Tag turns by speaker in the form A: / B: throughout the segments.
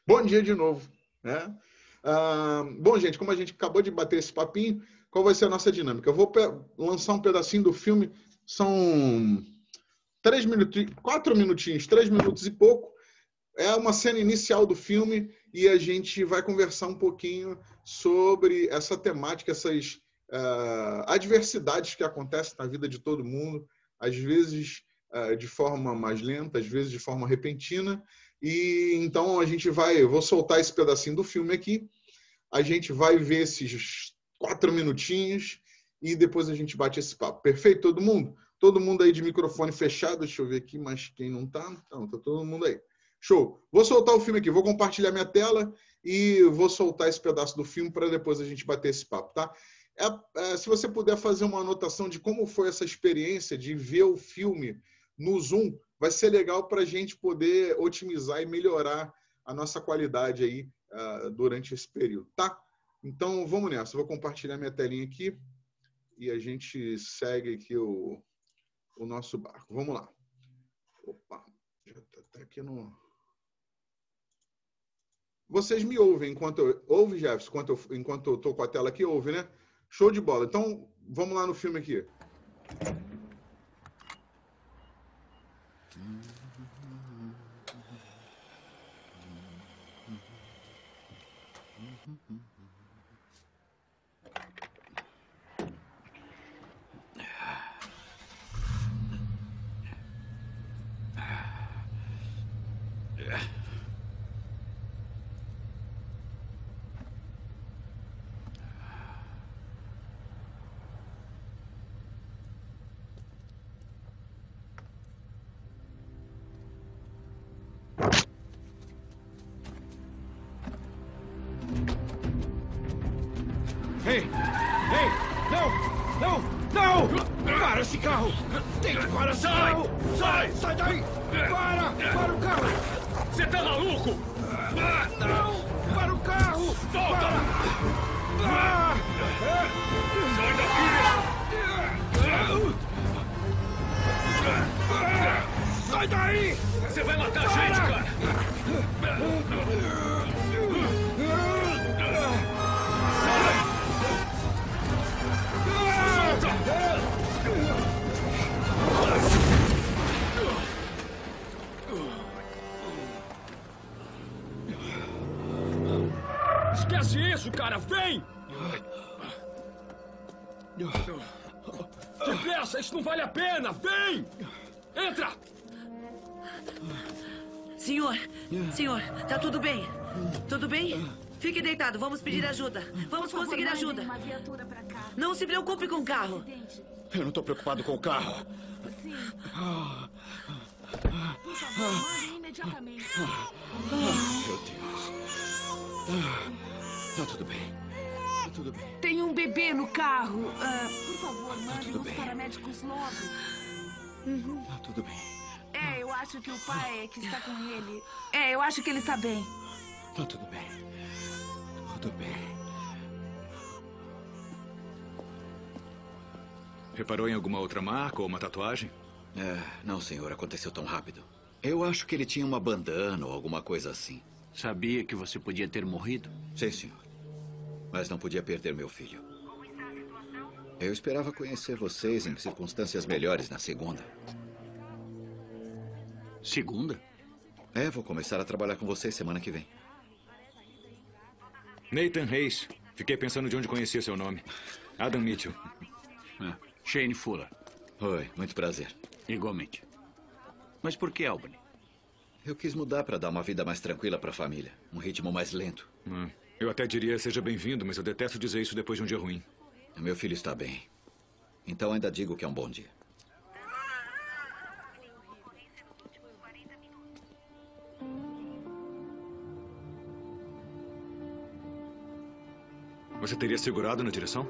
A: Bom dia de novo, né? Bom, gente, como a gente acabou de bater esse papinho, qual vai ser a nossa dinâmica? Eu vou lançar um pedacinho do filme, são 3 minutinhos, 4 minutinhos, 3 minutos e pouco. É uma cena inicial do filme e a gente vai conversar um pouquinho sobre essa temática, essas adversidades que acontecem na vida de todo mundo, às vezes de forma mais lenta, às vezes de forma repentina. E então eu vou soltar esse pedacinho do filme aqui, a gente vai ver esses 4 minutinhos e depois a gente bate esse papo. Perfeito, todo mundo? Todo mundo aí de microfone fechado, deixa eu ver aqui, mas quem não tá? Não, tá todo mundo aí. Show. Vou soltar o filme aqui, vou compartilhar minha tela e vou soltar esse pedaço do filme para depois a gente bater esse papo, tá? Se você puder fazer uma anotação de como foi essa experiência de ver o filme no Zoom, vai ser legal para a gente poder otimizar e melhorar a nossa qualidade aí durante esse período, tá? Então, vamos nessa. Vou compartilhar minha telinha aqui e a gente segue aqui o nosso barco. Vamos lá. Opa, já está aqui no... Vocês me ouvem ouve, Jefferson, enquanto eu estou com a tela aqui? Ouve, né? Show de bola. Então, vamos lá no filme aqui.
B: Ei! Ei! Não! Não! Não! Para esse carro! Tem que parar esse carro! Sai! Sai daí! Para! Para o carro!
C: Você tá maluco?
B: Não! Para o carro!
C: Solta!
B: Para!
C: Sai daqui!
B: Sai daí!
C: Você vai matar a gente, cara!
B: Esquece isso, cara! Vem! Depressa! Isso não vale a pena! Vem! Entra!
D: Senhor, tá tudo bem? Tudo bem? Fique deitado, vamos pedir ajuda. Vamos conseguir ajuda. Não se preocupe com o carro.
B: Eu não estou preocupado com o carro.
E: Sim. Por favor, mande imediatamente.
B: Meu Deus. Tá tudo bem. Tá tudo bem.
E: Tem um bebê no carro. Por favor, mande
B: tudo
E: os
B: bem.
E: paramédicos logo.
B: Tá tudo bem.
E: Eu acho que o pai é que está com ele. Eu acho que ele está bem.
B: Tá tudo bem. Tudo bem.
C: Reparou em alguma outra marca ou uma tatuagem?
F: Não, senhor. Aconteceu tão rápido. Eu acho que ele tinha uma bandana ou alguma coisa assim.
G: Sabia que você podia ter morrido?
F: Sim, senhor. Mas não podia perder meu filho. Eu esperava conhecer vocês em circunstâncias melhores na segunda.
G: Segunda?
F: Vou começar a trabalhar com vocês semana que vem.
C: Nathan Reis. Fiquei pensando de onde conhecia seu nome. Adam Mitchell.
G: Shane Fuller.
F: Oi, muito prazer.
G: Igualmente. Mas por que Albany?
F: Eu quis mudar para dar uma vida mais tranquila para a família. Um ritmo mais lento.
C: Eu até diria seja bem-vindo, mas eu detesto dizer isso depois de um dia ruim.
F: Meu filho está bem. Então ainda digo que é um bom dia.
C: Você teria segurado na direção?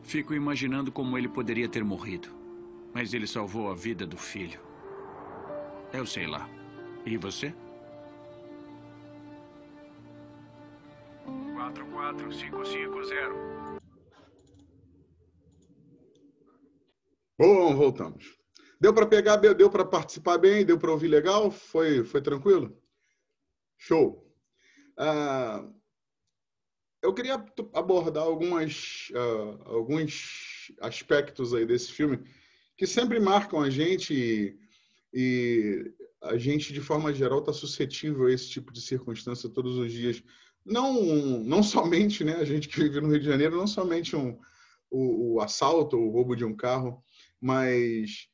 G: Fico imaginando como ele poderia ter morrido. Mas ele salvou a vida do filho. Eu sei lá. E você? 44550.
A: Bom, voltamos. Deu para pegar, deu para participar bem, deu para ouvir legal? Foi tranquilo? Show. Eu queria abordar alguns aspectos aí desse filme que sempre marcam a gente e a gente, de forma geral, está suscetível a esse tipo de circunstância todos os dias. Não somente, né, a gente que vive no Rio de Janeiro, não somente o assalto, o roubo de um carro, mas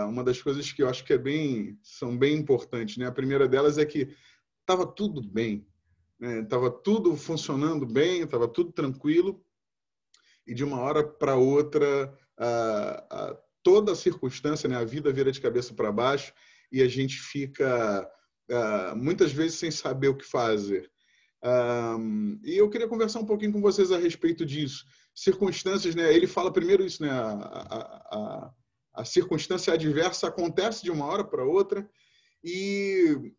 A: uma das coisas que eu acho que são bem importantes, né? A primeira delas é que estava tudo bem, né? Estava tudo funcionando bem, estava tudo tranquilo, e de uma hora para outra, toda a circunstância, né? A vida vira de cabeça para baixo e a gente fica muitas vezes sem saber o que fazer. E eu queria conversar um pouquinho com vocês a respeito disso. Circunstâncias, né? Ele fala primeiro isso, né? A circunstância adversa acontece de uma hora para outra e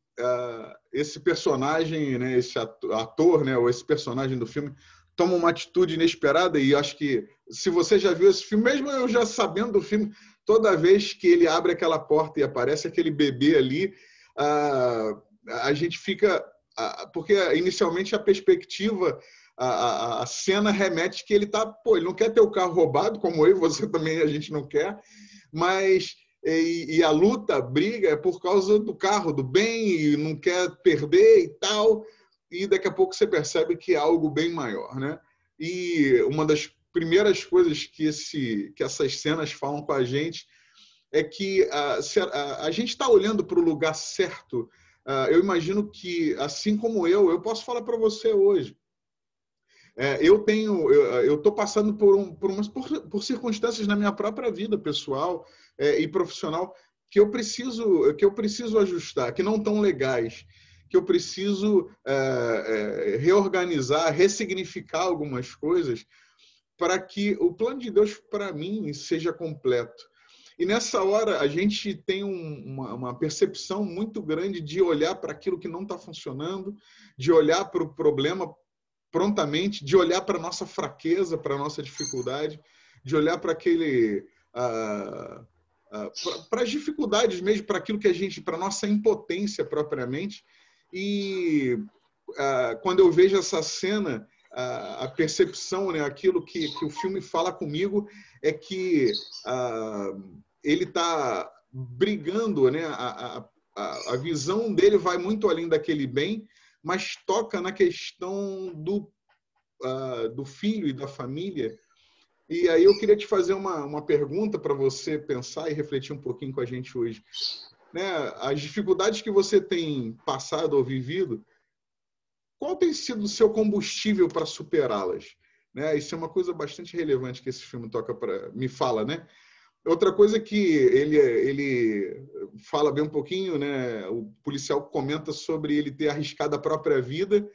A: esse personagem, né? Esse ator, né? Ou esse personagem do filme toma uma atitude inesperada e acho que se você já viu esse filme, mesmo eu já sabendo do filme, toda vez que ele abre aquela porta e aparece aquele bebê ali, a gente fica... Porque inicialmente a perspectiva, a cena remete que ele ele não quer ter o carro roubado, como eu e você também a gente não quer, mas a luta, a briga é por causa do carro, do bem, e não quer perder e tal, e daqui a pouco você percebe que é algo bem maior, né? E uma das primeiras coisas que essas cenas falam com a gente é que a gente está olhando para o lugar certo. Eu imagino que, assim como eu posso falar para você hoje. Eu estou passando por circunstâncias na minha própria vida pessoal e profissional que eu preciso ajustar, que não estão legais, que eu preciso reorganizar, ressignificar algumas coisas para que o plano de Deus para mim seja completo. E nessa hora a gente tem uma percepção muito grande de olhar para aquilo que não está funcionando, de olhar para o problema prontamente, de olhar para a nossa fraqueza, para a nossa dificuldade, de olhar para para as dificuldades mesmo, para aquilo que para a nossa impotência propriamente. E quando eu vejo essa cena, a percepção, né, aquilo que o filme fala comigo é que ele está brigando, né? A visão dele vai muito além daquele bem, mas toca na questão do filho e da família. E aí eu queria te fazer uma pergunta para você pensar e refletir um pouquinho com a gente hoje. Né? As dificuldades que você tem passado ou vivido, qual tem sido o seu combustível para superá-las? Né? Isso é uma coisa bastante relevante que esse filme me fala, né? Outra coisa que ele fala bem um pouquinho, né? O policial comenta sobre ele ter arriscado a própria vida,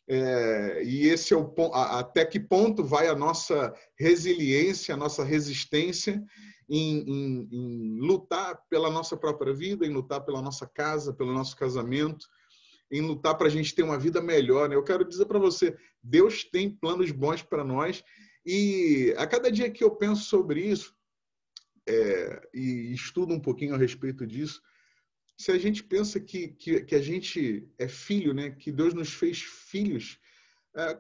A: e esse é o ponto, até que ponto vai a nossa resiliência, a nossa resistência em lutar pela nossa própria vida, em lutar pela nossa casa, pelo nosso casamento, em lutar para a gente ter uma vida melhor. Né? Eu quero dizer para você, Deus tem planos bons para nós e a cada dia que eu penso sobre isso, e estudo um pouquinho a respeito disso, se a gente pensa que a gente é filho, né? Que Deus nos fez filhos,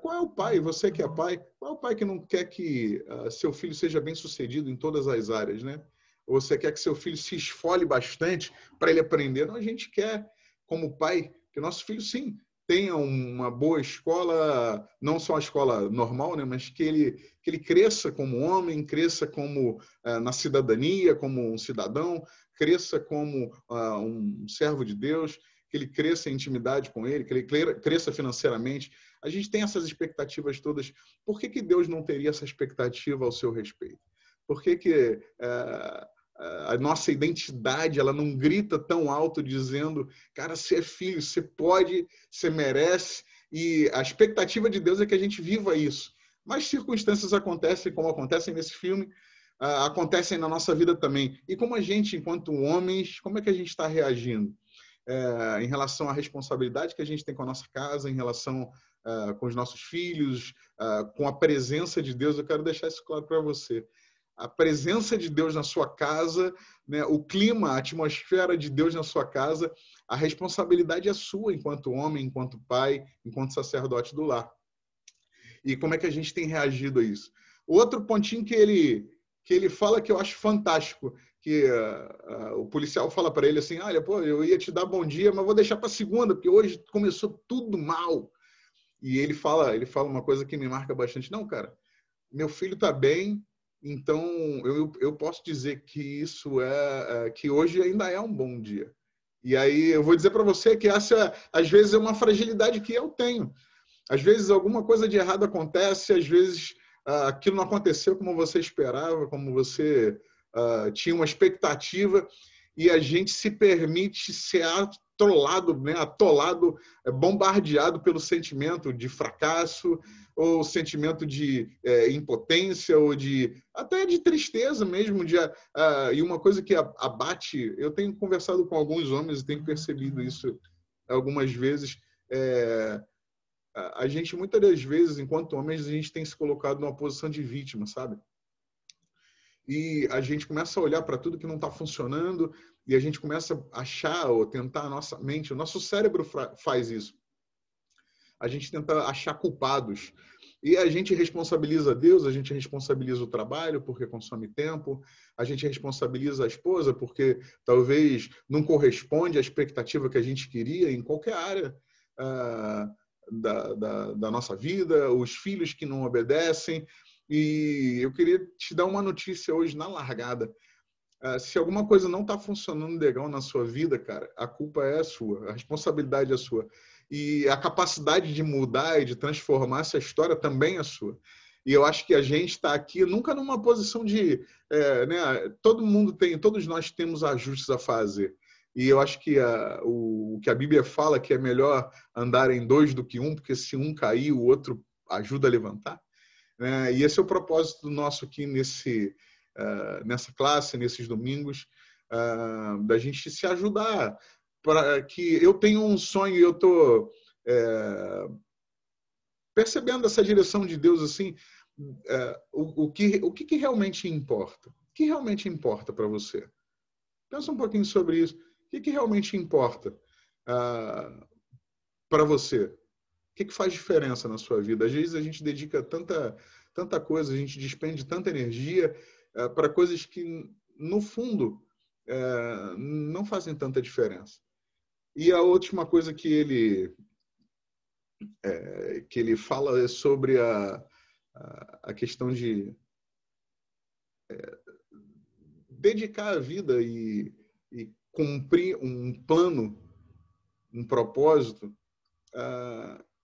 A: qual é o pai? Você que é pai, qual é o pai que não quer que seu filho seja bem-sucedido em todas as áreas, né? Ou você quer que seu filho se esfole bastante para ele aprender? Não, a gente quer, como pai, que nosso filho, sim, tenha uma boa escola, não só a escola normal, né, mas que ele cresça como homem, cresça como na cidadania, como um cidadão, cresça como um servo de Deus, que ele cresça em intimidade com ele, que ele cresça financeiramente. A gente tem essas expectativas todas. Por que Deus não teria essa expectativa ao seu respeito? Por que a nossa identidade ela não grita tão alto dizendo, cara, você é filho, você pode, você merece, e a expectativa de Deus é que a gente viva isso. Mas circunstâncias acontecem, como acontecem nesse filme, acontecem na nossa vida também. E como a gente, enquanto homens, como é que a gente está reagindo? Em relação à responsabilidade que a gente tem com a nossa casa, em relação com os nossos filhos, com a presença de Deus, eu quero deixar isso claro para você. a presença de Deus na sua casa, né? O clima, a atmosfera de Deus na sua casa, a responsabilidade é sua enquanto homem, enquanto pai, enquanto sacerdote do lar. E como é que a gente tem reagido a isso? O outro pontinho que ele fala que eu acho fantástico, que o policial fala para ele assim, olha, pô, eu ia te dar bom dia, mas vou deixar para segunda, porque hoje começou tudo mal. E ele fala uma coisa que me marca bastante. Não, cara, meu filho está bem, então eu posso dizer que isso que hoje ainda é um bom dia. E aí eu vou dizer para você que essa, às vezes, é uma fragilidade que eu tenho. Às vezes alguma coisa de errado acontece, às vezes aquilo não aconteceu como você esperava, como você tinha uma expectativa, e a gente se permite ser atolado, né? Atolado, bombardeado pelo sentimento de fracasso, ou sentimento de impotência, ou até de tristeza mesmo. E uma coisa que abate, eu tenho conversado com alguns homens e tenho percebido isso algumas vezes, a gente, muitas das vezes, enquanto homens, a gente tem se colocado numa posição de vítima, sabe? E a gente começa a olhar para tudo que não está funcionando e a gente começa a achar ou tentar a nossa mente, o nosso cérebro faz isso. A gente tenta achar culpados. E a gente responsabiliza Deus, a gente responsabiliza o trabalho porque consome tempo, a gente responsabiliza a esposa porque talvez não corresponde à expectativa que a gente queria em qualquer área da nossa vida, os filhos que não obedecem. E eu queria te dar uma notícia hoje na largada. Se alguma coisa não está funcionando legal na sua vida, cara, a culpa é sua, a responsabilidade é sua. E a capacidade de mudar e de transformar essa história também é sua. E eu acho que a gente está aqui nunca numa posição de... né, todos nós temos ajustes a fazer. E eu acho que o que a Bíblia fala que é melhor andar em dois do que um, porque se um cair, o outro ajuda a levantar. E esse é o propósito nosso aqui nessa classe, nesses domingos, da gente se ajudar. Para que eu tenho um sonho e eu estou percebendo essa direção de Deus assim, o que realmente importa? O que realmente importa para você? Pensa um pouquinho sobre isso. O que realmente importa para você? O que faz diferença na sua vida? Às vezes a gente dedica tanta coisa, a gente despende tanta energia para coisas que, no fundo, não fazem tanta diferença. E a última coisa que ele fala é sobre a questão de dedicar a vida e cumprir um plano, um propósito.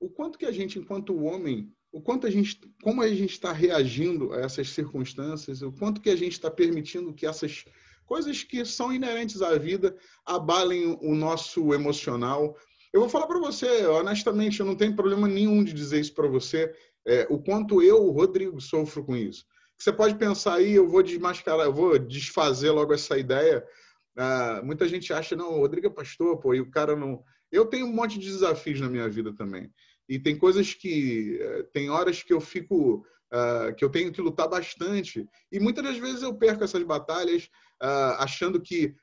A: O quanto que a gente, enquanto homem, como a gente está reagindo a essas circunstâncias, o quanto que a gente está permitindo que essas coisas que são inerentes à vida abalem o nosso emocional. Eu vou falar para você, honestamente, eu não tenho problema nenhum de dizer isso para você, o quanto eu, Rodrigo, sofro com isso. Você pode pensar aí, eu vou desmascarar, eu vou desfazer logo essa ideia. Muita gente acha, não, o Rodrigo é pastor, pô, e o cara não... Eu tenho um monte de desafios na minha vida também. E tem coisas tem horas que eu fico... que eu tenho que lutar bastante. E muitas das vezes eu perco essas batalhas achando que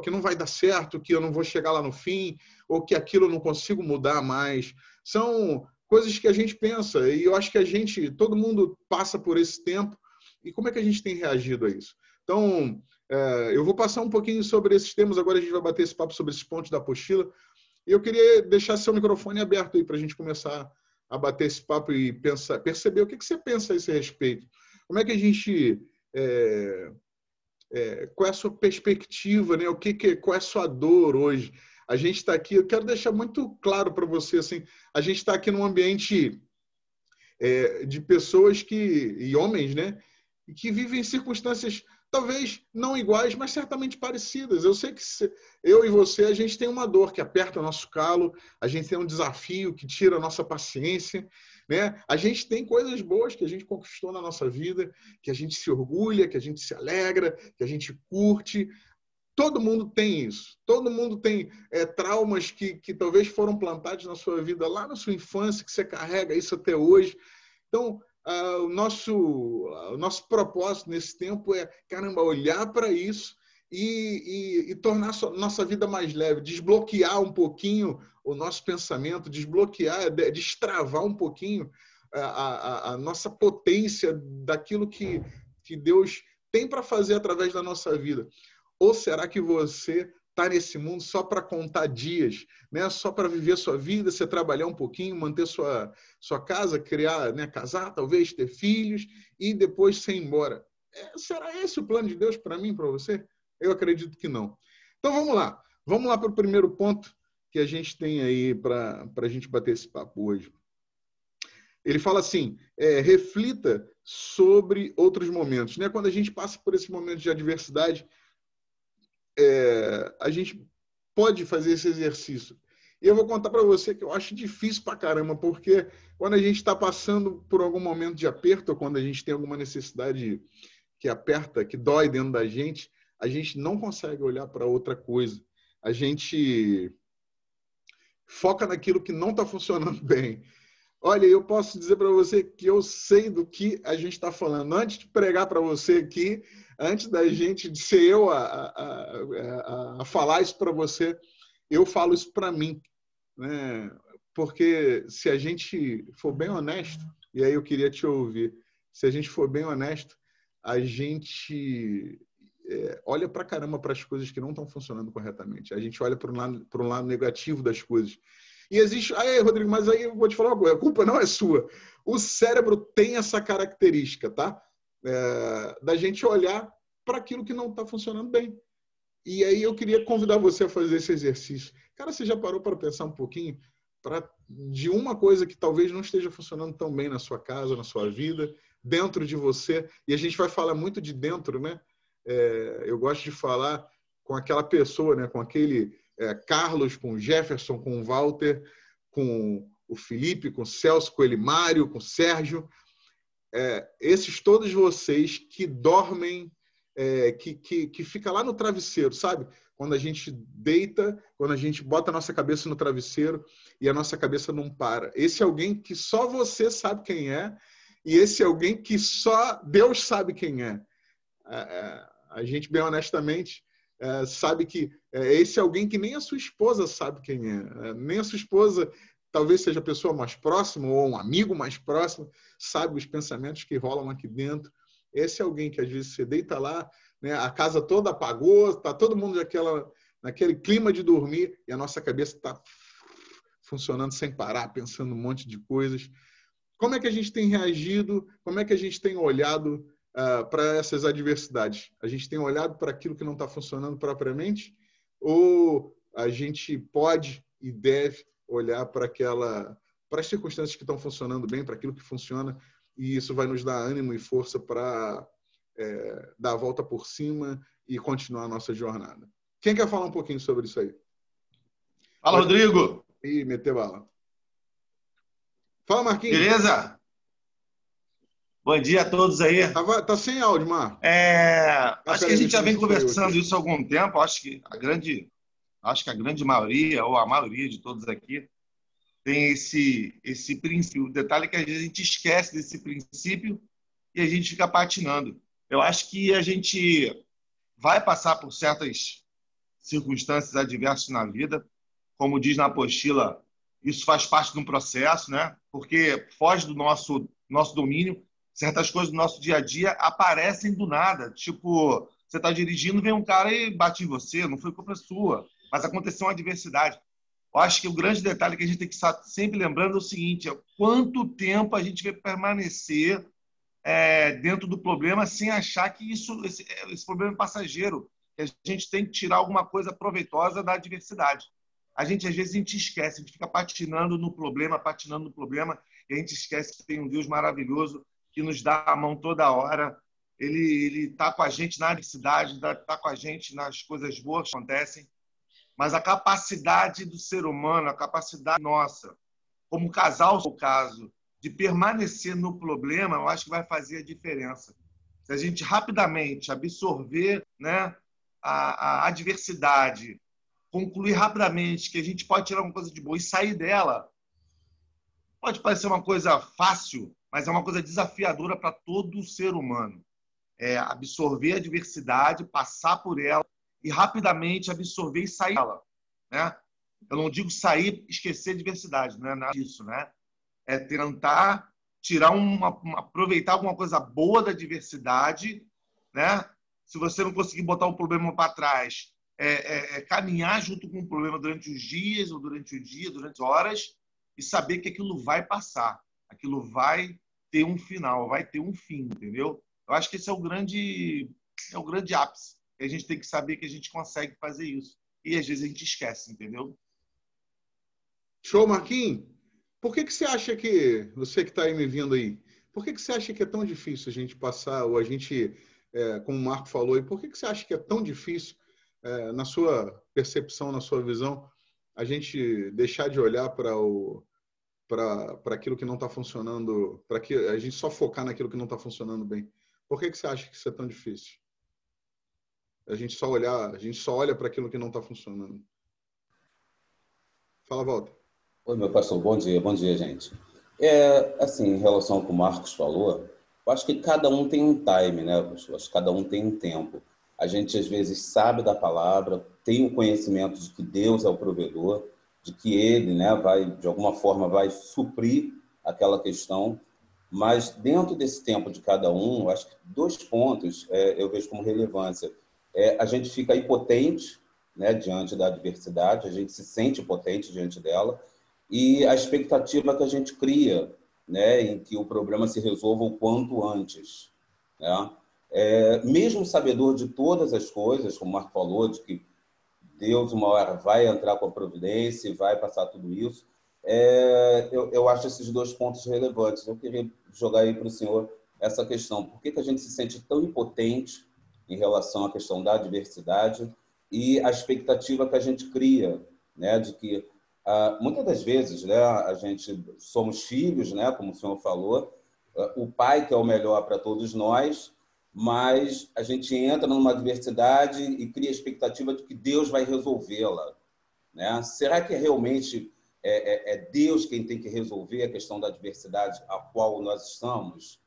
A: não vai dar certo, que eu não vou chegar lá no fim, ou que aquilo eu não consigo mudar mais. São coisas que a gente pensa. E eu acho que todo mundo passa por esse tempo. E como é que a gente tem reagido a isso? Então, eu vou passar um pouquinho sobre esses temas. Agora a gente vai bater esse papo sobre esses pontos da apostila. E eu queria deixar seu microfone aberto aí para a gente começar a bater esse papo e perceber o que você pensa a esse respeito. Como é que a gente... qual é a sua perspectiva, né? Qual é a sua dor hoje? A gente está aqui, eu quero deixar muito claro para você, assim, a gente está aqui num ambiente de pessoas e homens, né? Que vivem circunstâncias talvez não iguais, mas certamente parecidas. Eu sei que eu e você, a gente tem uma dor que aperta o nosso calo, a gente tem um desafio que tira a nossa paciência, né? A gente tem coisas boas que a gente conquistou na nossa vida, que a gente se orgulha, que a gente se alegra, que a gente curte. Todo mundo tem isso. Todo mundo tem traumas que talvez foram plantados na sua vida lá na sua infância, que você carrega isso até hoje. Então, o nosso propósito nesse tempo é, caramba, olhar para isso e tornar a nossa vida mais leve, desbloquear um pouquinho o nosso pensamento, desbloquear, destravar um pouquinho a nossa potência daquilo que Deus tem para fazer através da nossa vida. Ou será que você está nesse mundo só para contar dias, né? Só para viver sua vida, você trabalhar um pouquinho, manter sua casa, criar, né? Casar, talvez, ter filhos e depois ser embora? Será esse o plano de Deus para mim, para você? Eu acredito que não. Então vamos lá. Vamos lá para o primeiro ponto que a gente tem aí para a gente bater esse papo hoje. Ele fala assim, reflita sobre outros momentos, né? Quando a gente passa por esse momento de adversidade, a gente pode fazer esse exercício. E eu vou contar para você que eu acho difícil pra caramba, porque quando a gente está passando por algum momento de aperto, ou quando a gente tem alguma necessidade que aperta, que dói dentro da gente, a gente não consegue olhar para outra coisa. A gente foca naquilo que não está funcionando bem. Olha, eu posso dizer para você que eu sei do que a gente está falando. Antes de pregar para você aqui, antes da gente, de ser eu a falar isso para você, eu falo isso para mim, né? Porque se a gente for bem honesto, e aí eu queria te ouvir, se a gente for bem honesto, a gente olha para caramba para as coisas que não estão funcionando corretamente. A gente olha para um lado negativo das coisas. E existe... Aí, Rodrigo, mas aí eu vou te falar uma coisa. A culpa não é sua. O cérebro tem essa característica, tá? Da gente olhar para aquilo que não está funcionando bem. E aí eu queria convidar você a fazer esse exercício. Cara, você já parou para pensar um pouquinho de uma coisa que talvez não esteja funcionando tão bem na sua casa, na sua vida, dentro de você? E a gente vai falar muito de dentro, né? Eu gosto de falar com aquela pessoa, né? Com aquele... Carlos, com o Jefferson, com o Walter, com o Felipe, com o Celso, com o Elimário, com o Sérgio. Esses todos vocês que dormem, que fica lá no travesseiro, sabe? Quando a gente deita, quando a gente bota a nossa cabeça no travesseiro e a nossa cabeça não para. Esse é alguém que só você sabe quem é e esse é alguém que só Deus sabe quem é. A gente, bem honestamente... sabe que esse é alguém que nem a sua esposa sabe quem é. Nem a sua esposa, talvez seja a pessoa mais próxima ou um amigo mais próximo, sabe os pensamentos que rolam aqui dentro. Esse é alguém que às vezes você deita lá, né, a casa toda apagou, está todo mundo naquele clima de dormir e a nossa cabeça está funcionando sem parar, pensando um monte de coisas. Como é que a gente tem reagido? Como é que a gente tem olhado para essas adversidades? A gente tem olhado para aquilo que não está funcionando propriamente? Ou a gente pode e deve olhar para as circunstâncias que estão funcionando bem, para aquilo que funciona, e isso vai nos dar ânimo e força para dar a volta por cima e continuar a nossa jornada? Quem quer falar um pouquinho sobre isso aí?
H: Fala, Rodrigo!
A: Ih, meter bala. Fala, Marquinhos.
H: Beleza? Bom dia a todos aí.
A: Tá sem áudio, Marco.
H: Acho que a gente já vem conversando isso há algum tempo. Acho que a grande maioria, ou a maioria de todos aqui, tem esse princípio. O detalhe é que às vezes a gente esquece desse princípio e a gente fica patinando. Eu acho que a gente vai passar por certas circunstâncias adversas na vida. Como diz na apostila, isso faz parte de um processo, né? Porque foge do nosso domínio. Certas coisas do nosso dia a dia aparecem do nada. Tipo, você está dirigindo, vem um cara e bate em você, não foi culpa sua, mas aconteceu uma adversidade. Eu acho que o grande detalhe que a gente tem que estar sempre lembrando é o seguinte: quanto tempo a gente vai permanecer dentro do problema sem achar que esse problema é passageiro, que a gente tem que tirar alguma coisa proveitosa da adversidade. Às vezes a gente esquece, a gente fica patinando no problema, e a gente esquece que tem um Deus maravilhoso que nos dá a mão toda hora. Ele está com a gente na adversidade, está com a gente nas coisas boas que acontecem, mas a capacidade do ser humano, a capacidade nossa, como casal, no caso, de permanecer no problema, eu acho que vai fazer a diferença. Se a gente rapidamente absorver, né, a adversidade, concluir rapidamente que a gente pode tirar uma coisa de boa e sair dela, pode parecer uma coisa fácil, mas é uma coisa desafiadora para todo ser humano. É absorver a diversidade, passar por ela e rapidamente absorver e sair dela, né? Eu não digo sair, esquecer a diversidade, não é nada disso, né? É tentar tirar aproveitar alguma coisa boa da diversidade, né? Se você não conseguir botar o problema para trás, caminhar junto com o problema durante os dias, ou durante o dia, durante horas, e saber que aquilo vai passar, aquilo vai ter um final, vai ter um fim, entendeu? Eu acho que esse é o grande ápice. E a gente tem que saber que a gente consegue fazer isso. E às vezes a gente esquece, entendeu?
A: Show, Marquinhos. Por que você acha que, você que está aí me vindo aí, por que você acha que é tão difícil a gente passar, ou a gente, como o Marco falou, e por que você acha que é tão difícil, na sua percepção, na sua visão, a gente deixar de olhar para aquilo que não está funcionando, para que a gente só focar naquilo que não está funcionando bem? Por que você acha que isso é tão difícil? A gente só olha para aquilo que não está funcionando. Fala, Walter.
I: Oi, meu pastor, bom dia, gente. Assim, em relação ao que o Marcos falou, eu acho que cada um tem um time, né, pastor? Acho que cada um tem um tempo. A gente, às vezes, sabe da palavra, tem o conhecimento de que Deus é o provedor, de que Ele, né, de alguma forma, vai suprir aquela questão, mas dentro desse tempo de cada um, eu acho que 2 pontos eu vejo como relevância. A gente fica impotente, né, diante da adversidade, a gente se sente impotente diante dela, e a expectativa que a gente cria, né, em que o problema se resolva o quanto antes, né? Mesmo sabedor de todas as coisas, como o Marco falou, de que Deus uma hora vai entrar com a providência e vai passar tudo isso, eu acho esses 2 pontos relevantes. Eu queria jogar aí para o senhor essa questão. Por que a gente se sente tão impotente em relação à questão da adversidade e a expectativa que a gente cria, né, de que muitas das vezes, né, a gente somos filhos, né, como o senhor falou, o pai que é o melhor para todos nós, mas a gente entra numa adversidade e cria a expectativa de que Deus vai resolvê-la, né? Será que realmente é Deus quem tem que resolver a questão da adversidade a qual nós estamos?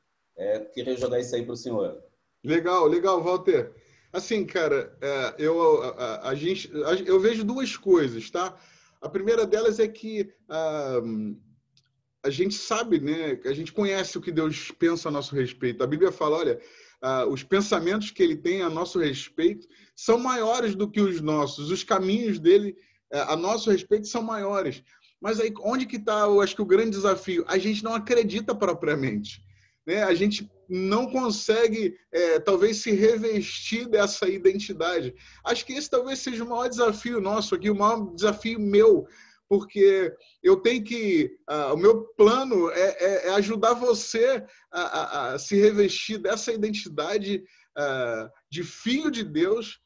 I: Queria jogar isso aí para o senhor.
A: Legal, Walter. Assim, cara, eu vejo 2 coisas, tá? A primeira delas é que a gente sabe, né? A gente conhece o que Deus pensa a nosso respeito. A Bíblia fala, olha, os pensamentos que Ele tem a nosso respeito são maiores do que os nossos. Os caminhos dele a nosso respeito são maiores. Mas aí, onde que está, eu acho que o grande desafio? A gente não acredita propriamente, né? A gente não consegue, talvez, se revestir dessa identidade. Acho que esse talvez seja o maior desafio nosso aqui, o maior desafio meu, porque eu tenho que... o meu plano é ajudar você a se revestir dessa identidade de filho de Deus,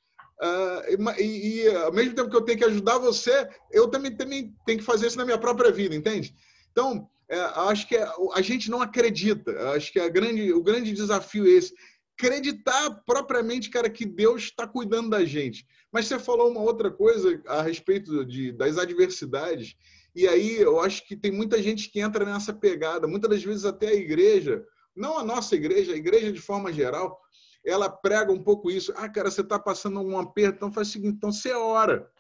A: e ao mesmo tempo que eu tenho que ajudar você, eu também tenho que fazer isso na minha própria vida, entende? Então, acho que a gente não acredita. Acho que o grande desafio é esse. Acreditar propriamente, cara, que Deus está cuidando da gente. Mas você falou uma outra coisa a respeito das adversidades, e aí eu acho que tem muita gente que entra nessa pegada. Muitas das vezes até a igreja, não a nossa igreja, a igreja de forma geral, ela prega um pouco isso. Cara, você está passando algum aperto, então faz o seguinte, então você ora.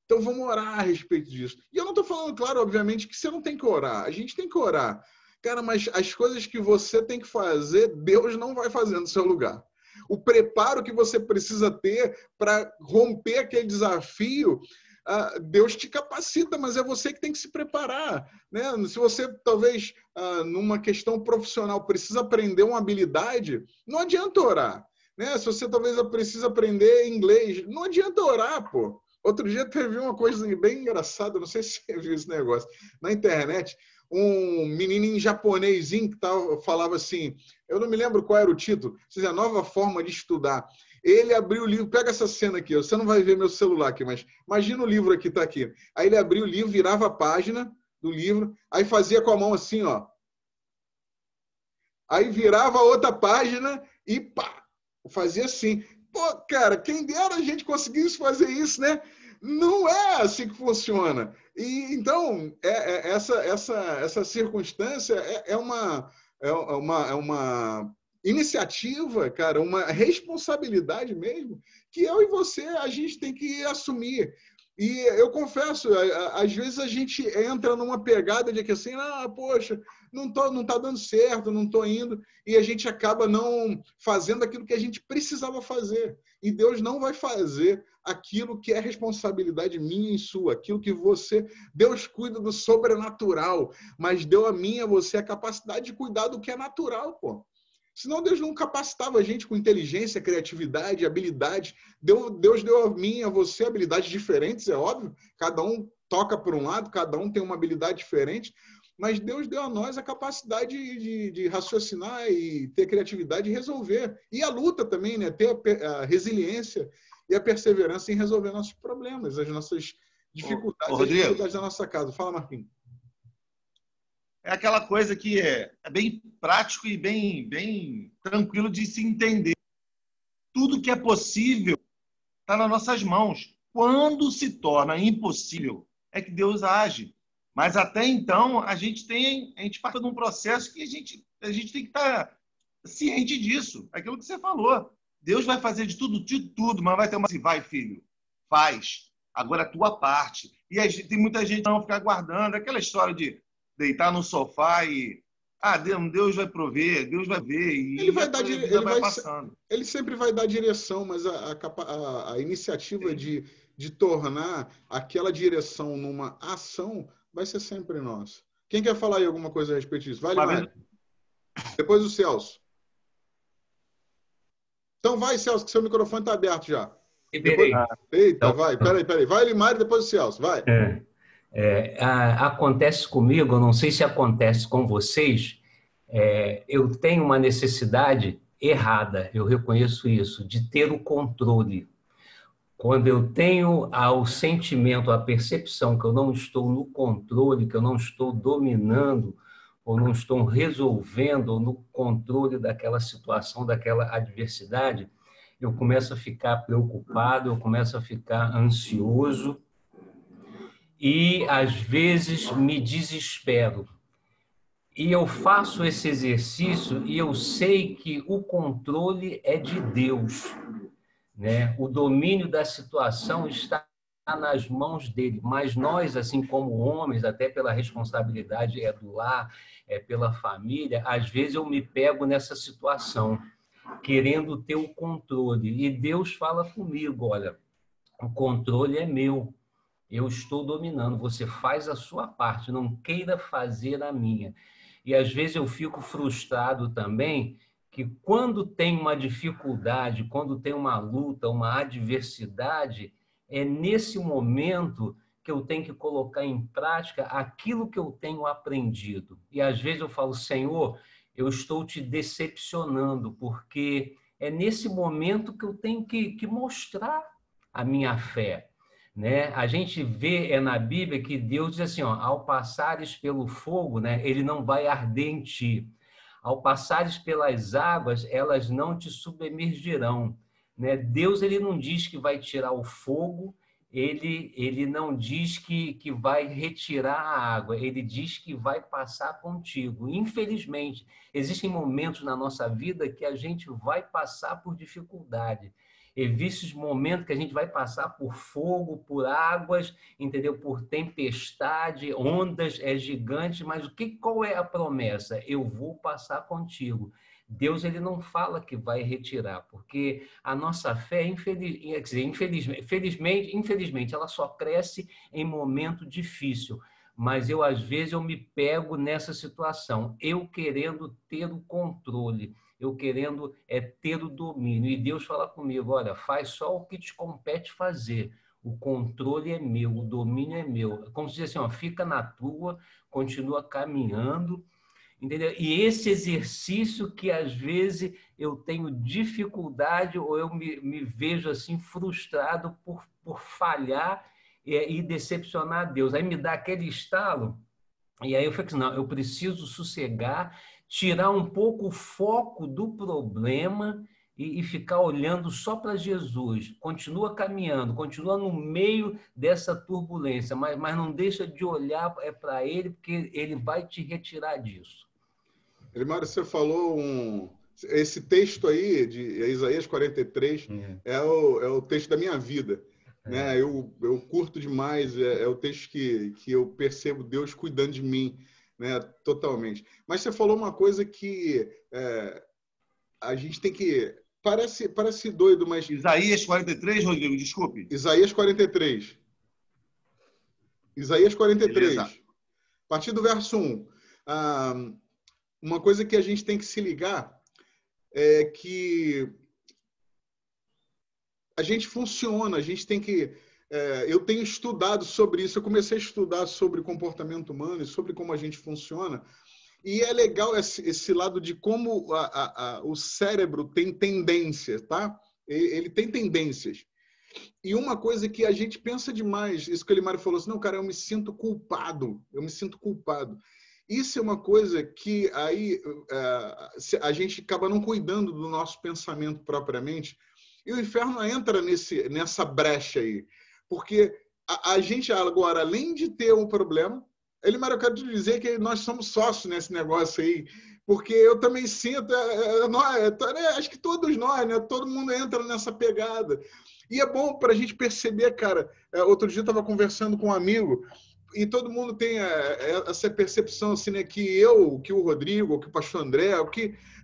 A: Então vamos orar a respeito disso. E eu não estou falando, claro, obviamente, que você não tem que orar. A gente tem que orar. Cara, mas as coisas que você tem que fazer, Deus não vai fazer no seu lugar. O preparo que você precisa ter para romper aquele desafio, Deus te capacita, mas é você que tem que se preparar, né? Se você, talvez, numa questão profissional, precisa aprender uma habilidade, não adianta orar, né? Se você, talvez, precisa aprender inglês, não adianta orar, pô. Outro dia teve uma coisa bem engraçada, não sei se você viu esse negócio, na internet, um menininho japonesinho que falava assim, eu não me lembro qual era o título, a nova forma de estudar. Ele abriu o livro, pega essa cena aqui, você não vai ver meu celular aqui, mas imagina o livro aqui, tá aqui. Aí ele abriu o livro, virava a página do livro, aí fazia com a mão assim, ó. Aí virava a outra página e pá, fazia assim. Pô, cara, quem dera a gente conseguisse fazer isso, né? Não é assim que funciona. E então, essa circunstância é é uma iniciativa, cara, uma responsabilidade mesmo, que eu e você, a gente tem que assumir. E eu confesso, às vezes a gente entra numa pegada de que assim, poxa, não tá dando certo, não tô indo, e a gente acaba não fazendo aquilo que a gente precisava fazer. E Deus não vai fazer aquilo que é responsabilidade minha e sua, aquilo que você... Deus cuida do sobrenatural, mas deu a mim e a você a capacidade de cuidar do que é natural, pô. Senão Deus não capacitava a gente com inteligência, criatividade, habilidade. Deus deu a mim e a você habilidades diferentes, é óbvio. Cada um toca por um lado, cada um tem uma habilidade diferente. Mas Deus deu a nós a capacidade de raciocinar e ter criatividade e resolver. E a luta também, né? Ter a resiliência e a perseverança em resolver nossos problemas, as nossas dificuldades, as dificuldades da nossa casa. Fala, Marquinhos.
H: É aquela coisa que é bem prático e bem tranquilo de se entender. Tudo que é possível está nas nossas mãos. Quando se torna impossível, é que Deus age. Mas até então, a gente passa por um processo que a gente tem que estar ciente disso. Aquilo que você falou. Deus vai fazer de tudo, mas vai ter uma assim, vai, filho, faz. Agora a tua parte. E tem muita gente que não fica aguardando. Aquela história de deitar no sofá e Deus vai prover, Deus vai ver. E
A: ele vai dar
H: passando.
A: Ele sempre vai dar direção, mas a iniciativa de tornar aquela direção numa ação vai ser sempre nossa. Quem quer falar aí alguma coisa a respeito disso? Vai, Limário. Depois o Celso. Então vai, Celso, que seu microfone está aberto já.
J: Depois...
A: Eita, então... vai. Peraí. Vai, Limário, depois o Celso. Vai.
J: Acontece comigo, eu não sei se acontece com vocês, eu tenho uma necessidade errada, eu reconheço isso, de ter o controle. Quando eu tenho o sentimento, a percepção que eu não estou no controle, que eu não estou dominando, ou não estou resolvendo no controle daquela situação, daquela adversidade, eu começo a ficar preocupado, eu começo a ficar ansioso e, às vezes, me desespero. E eu faço esse exercício e eu sei que o controle é de Deus, né? O domínio da situação está nas mãos dele, mas nós, assim como homens, até pela responsabilidade do lar, pela família, às vezes eu me pego nessa situação, querendo ter o controle. E Deus fala comigo, olha, o controle é meu, eu estou dominando, você faz a sua parte, não queira fazer a minha. E às vezes eu fico frustrado também, que quando tem uma dificuldade, quando tem uma luta, uma adversidade, é nesse momento que eu tenho que colocar em prática aquilo que eu tenho aprendido. E às vezes eu falo, Senhor, eu estou te decepcionando, porque é nesse momento que eu tenho que mostrar a minha fé, né? A gente vê na Bíblia que Deus diz assim, ao passares pelo fogo, né, ele não vai arder em ti. Ao passares pelas águas, elas não te submergirão, né? Deus, ele não diz que vai tirar o fogo, ele não diz que vai retirar a água, ele diz que vai passar contigo. Infelizmente, existem momentos na nossa vida que a gente vai passar por dificuldade. Existem momentos que a gente vai passar por fogo, por águas, entendeu? Por tempestade, ondas gigantes, mas qual é a promessa? Eu vou passar contigo. Deus, ele não fala que vai retirar, porque a nossa fé, infelizmente, ela só cresce em momento difícil. Mas às vezes, eu me pego nessa situação, eu querendo ter o controle, eu querendo ter o domínio. E Deus fala comigo, olha, faz só o que te compete fazer. O controle é meu, o domínio é meu. Como se diz assim, fica na tua, continua caminhando, entendeu? E esse exercício que, às vezes, eu tenho dificuldade ou eu me vejo assim frustrado por falhar e decepcionar Deus. Aí me dá aquele estalo, e aí eu fico assim, não, eu preciso sossegar, tirar um pouco o foco do problema e ficar olhando só para Jesus. Continua caminhando, continua no meio dessa turbulência, mas não deixa de olhar para Ele, porque Ele vai te retirar disso.
A: Elimário, você falou esse texto aí, de Isaías 43, é o texto da minha vida. Né? Eu curto demais, é o texto que eu percebo Deus cuidando de mim, né? Totalmente. Mas você falou uma coisa que a gente tem que... Parece doido, mas...
H: Isaías 43, Rodrigo, desculpe.
A: Isaías 43. Isaías 43.
H: Beleza.
A: A partir do verso 1. Uma coisa que a gente tem que se ligar é que a gente funciona, a gente tem que... eu tenho estudado sobre isso, eu comecei a estudar sobre comportamento humano e sobre como a gente funciona, e é legal esse lado de como o cérebro tem tendências, tá? Ele tem tendências. E uma coisa que a gente pensa demais, isso que o Elimário falou assim, não, cara, eu me sinto culpado. Isso é uma coisa que aí a gente acaba não cuidando do nosso pensamento propriamente, e o inferno entra nessa brecha aí. Porque a gente agora, além de ter um problema, Elimário, eu quero te dizer que nós somos sócios nesse negócio aí, porque eu também sinto, acho que todos nós, né? Todo mundo entra nessa pegada. E é bom para a gente perceber, cara. Outro dia eu estava conversando com um amigo e todo mundo tem essa percepção assim, né, que o Rodrigo, que o pastor André,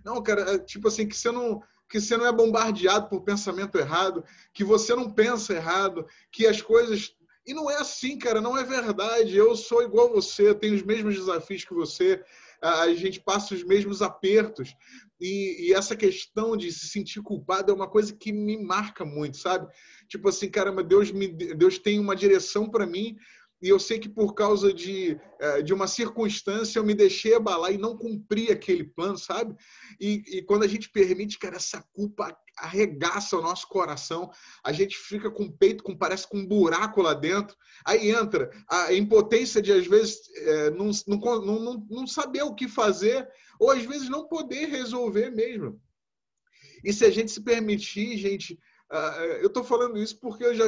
A: não, cara, tipo assim, que você não é bombardeado por pensamento errado, que você não pensa errado, que as coisas... E não é assim, cara, não é verdade. Eu sou igual a você, eu tenho os mesmos desafios que você, a gente passa os mesmos apertos. E essa questão de se sentir culpado é uma coisa que me marca muito, sabe? Tipo assim, caramba, Deus tem uma direção para mim, e eu sei que por causa de uma circunstância eu me deixei abalar e não cumpri aquele plano, sabe? E quando a gente permite, cara, essa culpa arregaça o nosso coração, a gente fica com o peito, parece com um buraco lá dentro, aí entra a impotência de, às vezes, não saber o que fazer, ou às vezes não poder resolver mesmo. E se a gente se permitir, gente... eu estou falando isso porque eu já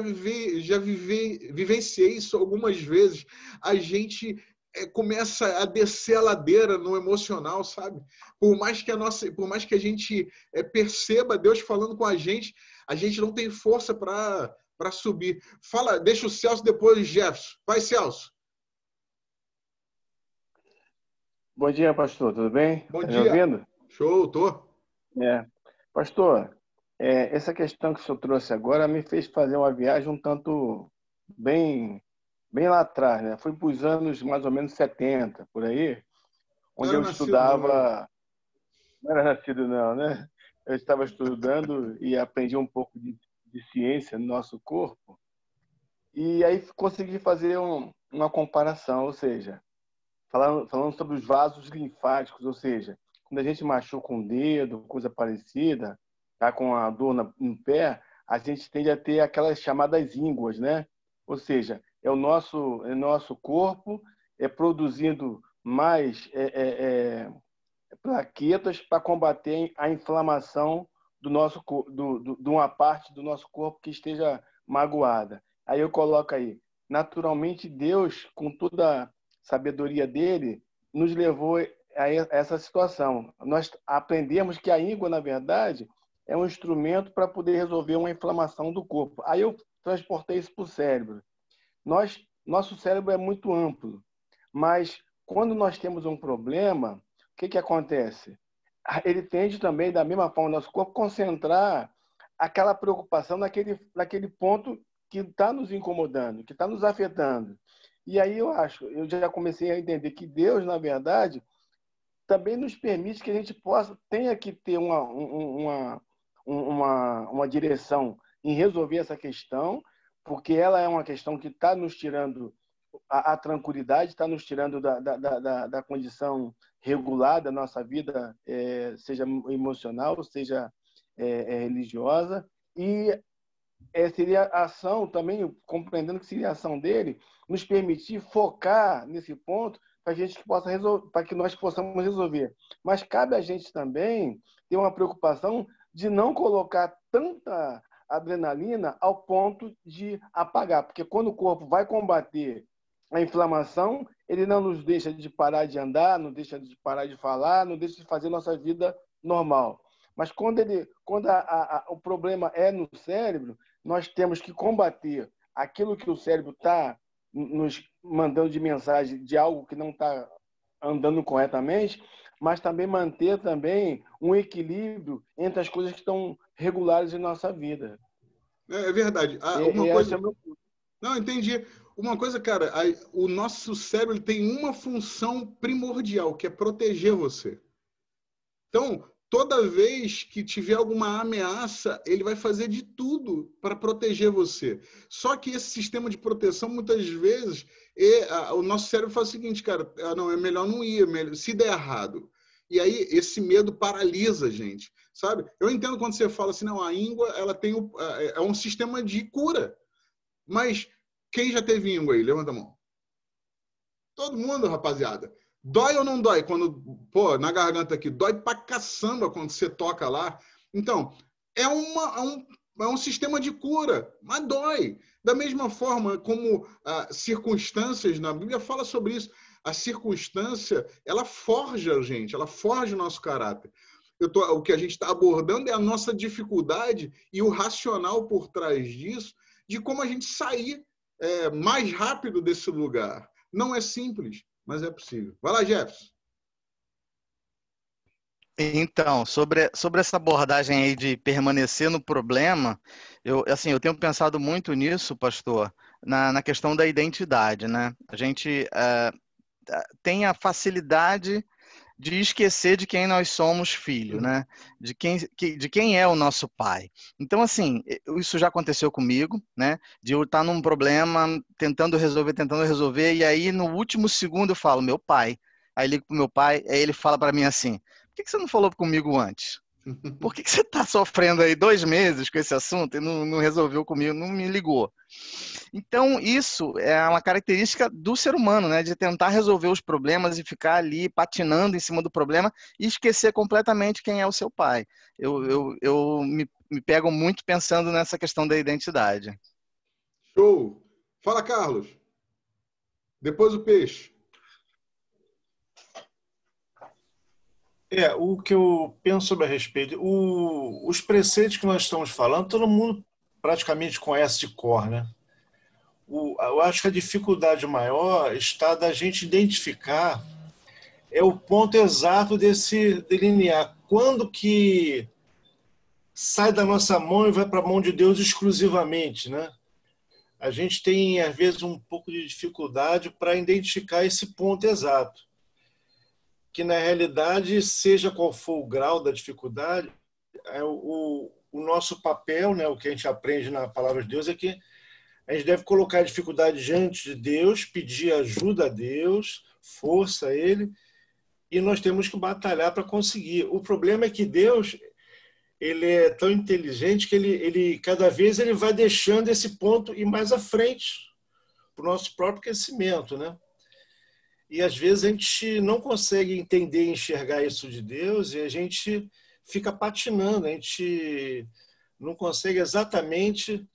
A: vivenciei isso algumas vezes. A gente começa a descer a ladeira no emocional, sabe? Por mais que a gente perceba Deus falando com a gente não tem força para subir. Deixa o Celso depois o Jefferson. Vai, Celso.
K: Bom dia, pastor. Tudo bem?
A: Bom
K: tá
A: dia.
K: Me ouvindo?
A: Show, tô.
K: Pastor, essa questão que o senhor trouxe agora me fez fazer uma viagem um tanto bem lá atrás, né? Fui para os anos mais ou menos 70, por aí, onde eu estudava... Não era nascido não, né? Eu estava estudando e aprendi um pouco de ciência no nosso corpo, e aí consegui fazer uma comparação, ou seja, falando sobre os vasos linfáticos, ou seja, quando a gente machuca um dedo, coisa parecida, tá com a dor no pé, a gente tende a ter aquelas chamadas ínguas, né? Ou seja, é o nosso corpo produzindo mais plaquetas para combater a inflamação de uma parte do nosso corpo que esteja magoada. Aí eu coloco aí, naturalmente Deus, com toda a sabedoria dele, nos levou a essa situação. Nós aprendemos que a íngua, na verdade, é um instrumento para poder resolver uma inflamação do corpo. Aí eu transportei isso para o cérebro. Nosso cérebro é muito amplo, mas quando nós temos um problema, o que acontece? Ele tende também, da mesma forma, o nosso corpo, concentrar aquela preocupação naquele ponto que está nos incomodando, que está nos afetando. E aí eu já comecei a entender que Deus, na verdade, também nos permite que a gente tenha que ter uma direção em resolver essa questão, porque ela é uma questão que está nos tirando a tranquilidade, está nos tirando da condição regular da nossa vida, seja emocional, seja religiosa, e seria a ação também, compreendendo que seria a ação dele, nos permitir focar nesse ponto para que nós possamos resolver. Mas cabe a gente também ter uma preocupação de não colocar tanta adrenalina ao ponto de apagar, porque quando o corpo vai combater a inflamação, ele não nos deixa de parar de andar, não deixa de parar de falar, não deixa de fazer nossa vida normal. Mas quando o problema é no cérebro, nós temos que combater aquilo que o cérebro está nos mandando de mensagem de algo que não está andando corretamente, mas também manter também um equilíbrio entre as coisas que estão regulares em nossa vida.
A: É verdade. Uma coisa... Não, entendi. Uma coisa, cara, o nosso cérebro tem uma função primordial, que é proteger você. Então, toda vez que tiver alguma ameaça, ele vai fazer de tudo para proteger você. Só que esse sistema de proteção, muitas vezes, o nosso cérebro faz o seguinte, cara, não, é melhor não ir, se der errado. E aí, esse medo paralisa a gente, sabe? Eu entendo quando você fala assim, não, a íngua, ela tem é um sistema de cura. Mas quem já teve íngua aí? Levanta a mão. Todo mundo, rapaziada. Dói ou não dói? Quando, pô, na garganta aqui, dói pra caçamba quando você toca lá. Então, é um sistema de cura, mas dói. Da mesma forma como circunstâncias, na Bíblia fala sobre isso, a circunstância, ela forja a gente, ela forja o nosso caráter. O que a gente está abordando é a nossa dificuldade e o racional por trás disso, de como a gente sair mais rápido desse lugar. Não é simples, mas é possível. Vai lá, Jefferson.
L: Então, sobre essa abordagem aí de permanecer no problema, eu tenho pensado muito nisso, pastor, na questão da identidade, né? A gente tem a facilidade de esquecer de quem nós somos filho, né? De quem é o nosso pai. Então, assim, isso já aconteceu comigo, né? De eu estar num problema, tentando resolver, e aí no último segundo eu falo, meu pai. Aí ligo pro meu pai, aí ele fala para mim assim, por que você não falou comigo antes? Por que você está sofrendo aí 2 meses com esse assunto e não resolveu comigo, não me ligou? Então, isso é uma característica do ser humano, né? De tentar resolver os problemas e ficar ali patinando em cima do problema e esquecer completamente quem é o seu pai. Eu me pego muito pensando nessa questão da identidade.
A: Show! Fala, Carlos. Depois o peixe.
M: O que eu penso sobre a respeito, os preceitos que nós estamos falando, todo mundo praticamente conhece de cor, né? Eu acho que a dificuldade maior está da gente identificar o ponto exato desse delinear. Quando que sai da nossa mão e vai para a mão de Deus exclusivamente, né? A gente tem, às vezes, um pouco de dificuldade para identificar esse ponto exato. Que, na realidade, seja qual for o grau da dificuldade, o nosso papel, né, o que a gente aprende na palavra de Deus, é que a gente deve colocar a dificuldade diante de Deus, pedir ajuda a Deus, força a Ele, e nós temos que batalhar para conseguir. O problema é que Deus, ele é tão inteligente que ele cada vez ele vai deixando esse ponto ir mais à frente para o nosso próprio crescimento, né? E às vezes a gente não consegue entender e enxergar isso de Deus e a gente fica patinando, a gente não consegue exatamente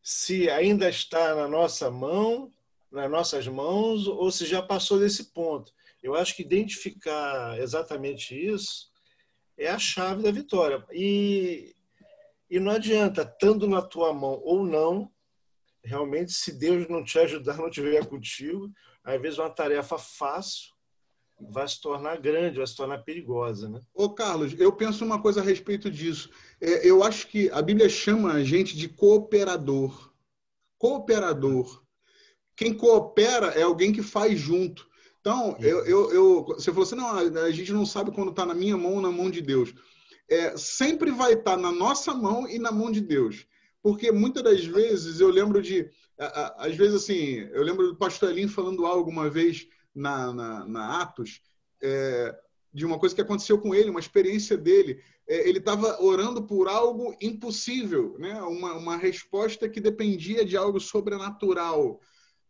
M: se ainda está na nossa mão, nas nossas mãos, ou se já passou desse ponto. Eu acho que identificar exatamente isso é a chave da vitória. E não adianta, estando na tua mão ou não, realmente, se Deus não te ajudar, não estiver contigo, às vezes uma tarefa fácil vai se tornar grande, vai se tornar perigosa, né?
A: Ô, Carlos, eu penso uma coisa a respeito disso. Eu acho que a Bíblia chama a gente de cooperador. Cooperador. Quem coopera é alguém que faz junto. Então, você falou assim, não, a gente não sabe quando está na minha mão ou na mão de Deus. Sempre vai estar na nossa mão e na mão de Deus. Porque muitas das vezes eu lembro às vezes assim, eu lembro do pastor Elim falando algo uma vez na Atos, de uma coisa que aconteceu com ele, uma experiência dele. Ele estava orando por algo impossível, né? Uma resposta que dependia de algo sobrenatural.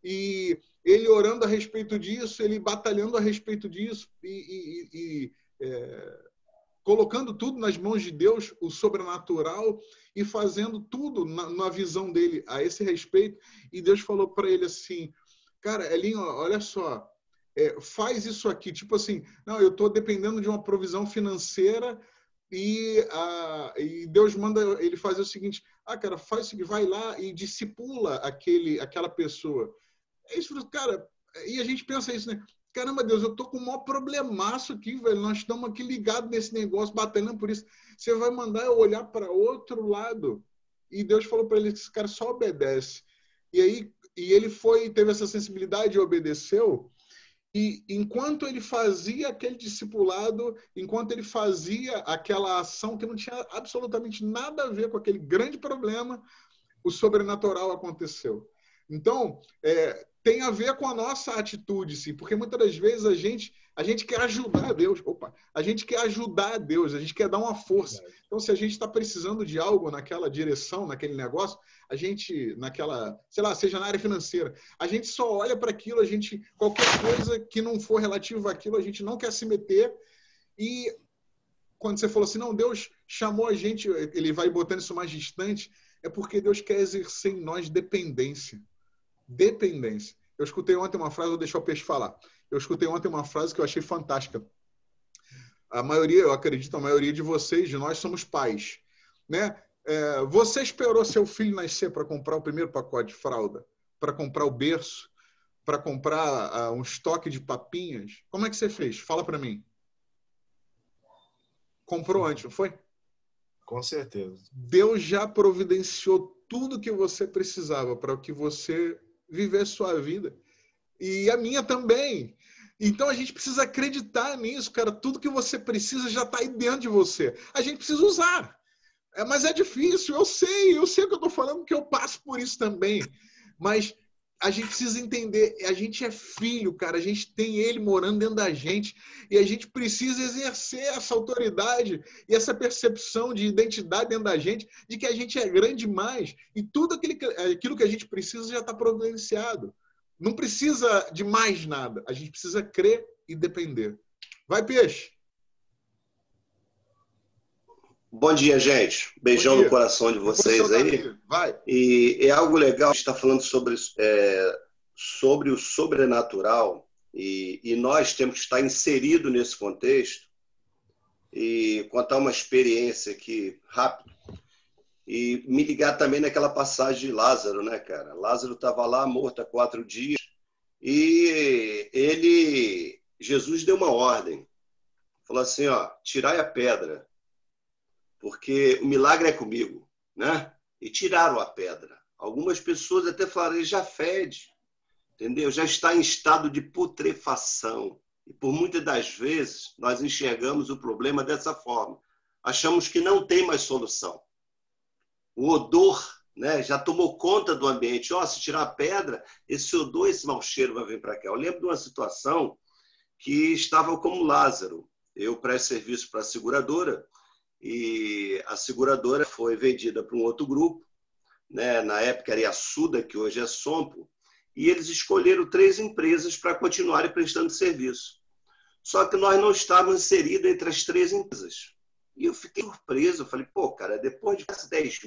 A: E ele orando a respeito disso, ele batalhando a respeito disso e colocando tudo nas mãos de Deus, o sobrenatural, e fazendo tudo na visão dele a esse respeito. E Deus falou para ele assim, cara, Elinho, olha só, faz isso aqui. Tipo assim, não, eu estou dependendo de uma provisão financeira e Deus manda ele fazer o seguinte, cara, faz o seguinte, vai lá e discipula aquela pessoa. É isso, cara, e a gente pensa isso, né? Caramba, Deus, eu tô com o maior problemaço aqui, velho. Nós estamos aqui ligados nesse negócio, batalhando por isso. Você vai mandar eu olhar para outro lado. E Deus falou para ele que esse cara só obedece. E ele teve essa sensibilidade e obedeceu. E enquanto ele fazia aquele discipulado, enquanto ele fazia aquela ação que não tinha absolutamente nada a ver com aquele grande problema, o sobrenatural aconteceu. Então, tem a ver com a nossa atitude, sim, porque muitas das vezes a gente quer ajudar a Deus. A gente quer ajudar a Deus, a gente quer dar uma força. Então, se a gente está precisando de algo naquela direção, naquele negócio, a gente, sei lá, seja na área financeira, a gente só olha para aquilo, qualquer coisa que não for relativo àquilo, a gente não quer se meter. E quando você falou assim, não, Deus chamou a gente, ele vai botando isso mais distante, é porque Deus quer exercer em nós dependência. Dependência. Eu escutei ontem uma frase, vou deixar o Peixe falar. Eu escutei ontem uma frase que eu achei fantástica. Eu acredito, a maioria de vocês, de nós, somos pais. Né? Você esperou seu filho nascer para comprar o primeiro pacote de fralda? Para comprar o berço? Para comprar um estoque de papinhas? Como é que você fez? Fala para mim. Comprou antes, não foi?
M: Com certeza.
A: Deus já providenciou tudo que você precisava para que você viver sua vida. E a minha também. Então a gente precisa acreditar nisso, cara. Tudo que você precisa já está aí dentro de você. A gente precisa usar. Mas é difícil, eu sei o que eu estou falando, porque eu passo por isso também. Mas a gente precisa entender, a gente é filho, cara, a gente tem ele morando dentro da gente e a gente precisa exercer essa autoridade e essa percepção de identidade dentro da gente, de que a gente é grande demais e tudo aquilo que a gente precisa já está providenciado. Não precisa de mais nada, a gente precisa crer e depender. Vai, Peixe!
N: Bom dia, gente. Beijão no coração de vocês aí.
A: Vai.
N: E é algo legal, a gente está falando sobre o sobrenatural e nós temos que estar inserido nesse contexto e contar uma experiência aqui rápido e me ligar também naquela passagem de Lázaro, né, cara? Lázaro estava lá morto há 4 dias e Jesus deu uma ordem. Falou assim, tirai a pedra. Porque o milagre é comigo, né? E tiraram a pedra. Algumas pessoas até falaram, ele já fede, entendeu? Já está em estado de putrefação. E por muitas das vezes nós enxergamos o problema dessa forma. Achamos que não tem mais solução. O odor, né, já tomou conta do ambiente. Se tirar a pedra, esse odor, esse mau cheiro vai vir para cá. Eu lembro de uma situação que estava como Lázaro. Eu presto serviço para a seguradora, e a seguradora foi vendida para um outro grupo, né? Na época era Iassuda, que hoje é Sompo, e eles escolheram 3 empresas para continuarem prestando serviço. Só que nós não estávamos inseridos entre as 3 empresas. E eu fiquei surpreso, eu falei, cara, depois de quase 10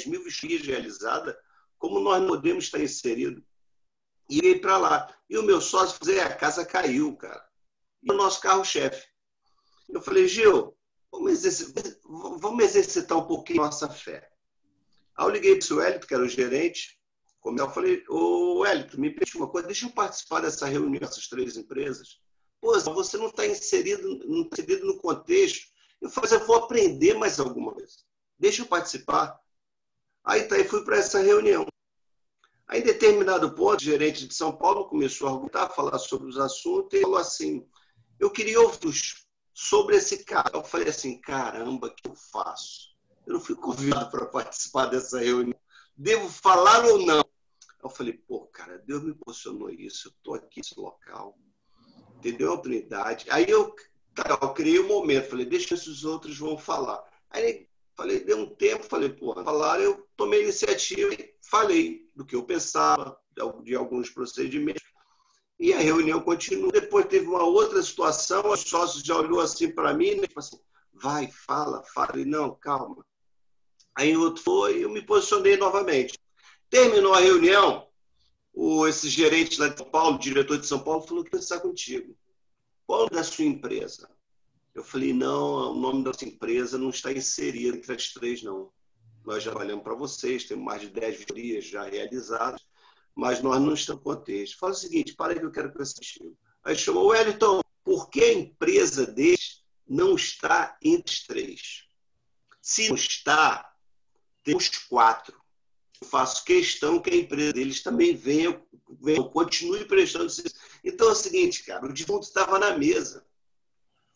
N: mil vistorias realizadas, como nós não podemos estar inseridos? E eu ia para lá. E o meu sócio falou, a casa caiu, cara. E o nosso carro-chefe. Eu falei, Gil, vamos exercitar um pouquinho nossa fé. Aí eu liguei para o Wellington, que era o gerente, como eu falei, Wellington, me permite uma coisa, deixa eu participar dessa reunião dessas 3 empresas. Você não está inserido no contexto. Eu falei, eu vou aprender mais alguma coisa. Deixa eu participar. Aí fui para essa reunião. Aí, em determinado ponto, o gerente de São Paulo começou a argumentar, a falar sobre os assuntos, e falou assim, eu queria ouvir sobre esse cara. Eu falei assim, caramba, o que eu faço? Eu não fui convidado para participar dessa reunião. Devo falar ou não? Eu falei, cara, Deus me posicionou isso, eu estou aqui nesse local. Entendeu? A oportunidade. Aí eu criei um momento, falei, deixa esses outros vão falar. Aí falei, deu um tempo, falei, falaram, eu tomei a iniciativa e falei do que eu pensava, de alguns procedimentos. E a reunião continuou. Depois teve uma outra situação, os sócios já olhou assim para mim, né? Tipo assim, vai, fala. E não, calma. Aí outro foi, eu me posicionei novamente. Terminou a reunião, esse gerente lá de São Paulo, diretor de São Paulo, falou que ia conversar contigo. Qual é o nome da sua empresa? Eu falei, não, o nome da sua empresa não está inserido entre as 3, não. Nós já trabalhamos para vocês, temos mais de 10 vistorias já realizadas, mas nós não estamos no contexto. Fala o seguinte, para aí que eu quero conversar contigo. Aí chamou o Wellington, por que a empresa deles não está entre as 3? Se não está, temos 4. Eu faço questão que a empresa deles também venha continue prestando serviço. Então é o seguinte, cara, o defunto estava na mesa.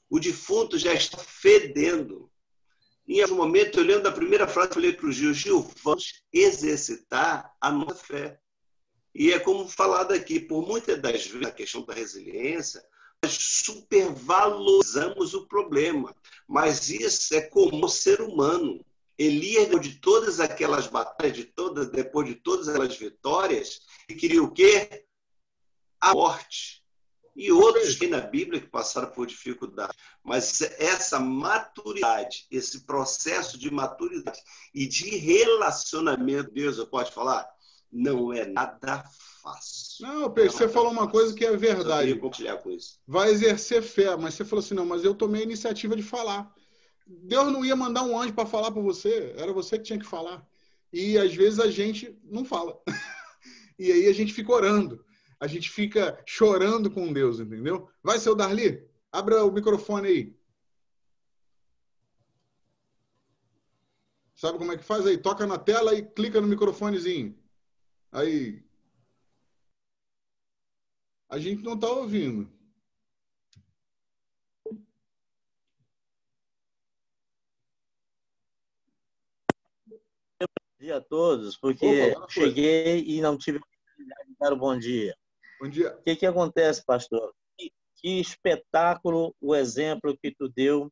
N: O defunto já está fedendo. Em algum momento, eu lembro da primeira frase, eu falei para o Gil, vamos exercitar a nossa fé. E é como falado aqui, por muitas das vezes, a questão da resiliência, nós supervalorizamos o problema. Mas isso é como o ser humano. Elias, de todas aquelas batalhas, depois de todas aquelas vitórias, e queria o quê? A morte. E outros que na Bíblia que passaram por dificuldade. Mas essa maturidade, esse processo de maturidade e de relacionamento, Deus, eu posso falar? Não é nada fácil.
A: Não, Pedro, você falou uma coisa que é verdade.
N: Eu queria compartilhar com isso.
A: Vai exercer fé, mas você falou assim, não, mas eu tomei a iniciativa de falar. Deus não ia mandar um anjo para falar por você, era você que tinha que falar. E às vezes a gente não fala. E aí a gente fica orando. A gente fica chorando com Deus, entendeu? Vai, seu Darli, abra o microfone aí. Sabe como é que faz aí? Toca na tela e clica no microfonezinho. Aí. A gente não está ouvindo.
O: Bom dia a todos, porque cheguei e não tive a oportunidade de dar o bom dia.
A: Bom dia.
O: O que acontece, pastor? Que espetáculo o exemplo que tu deu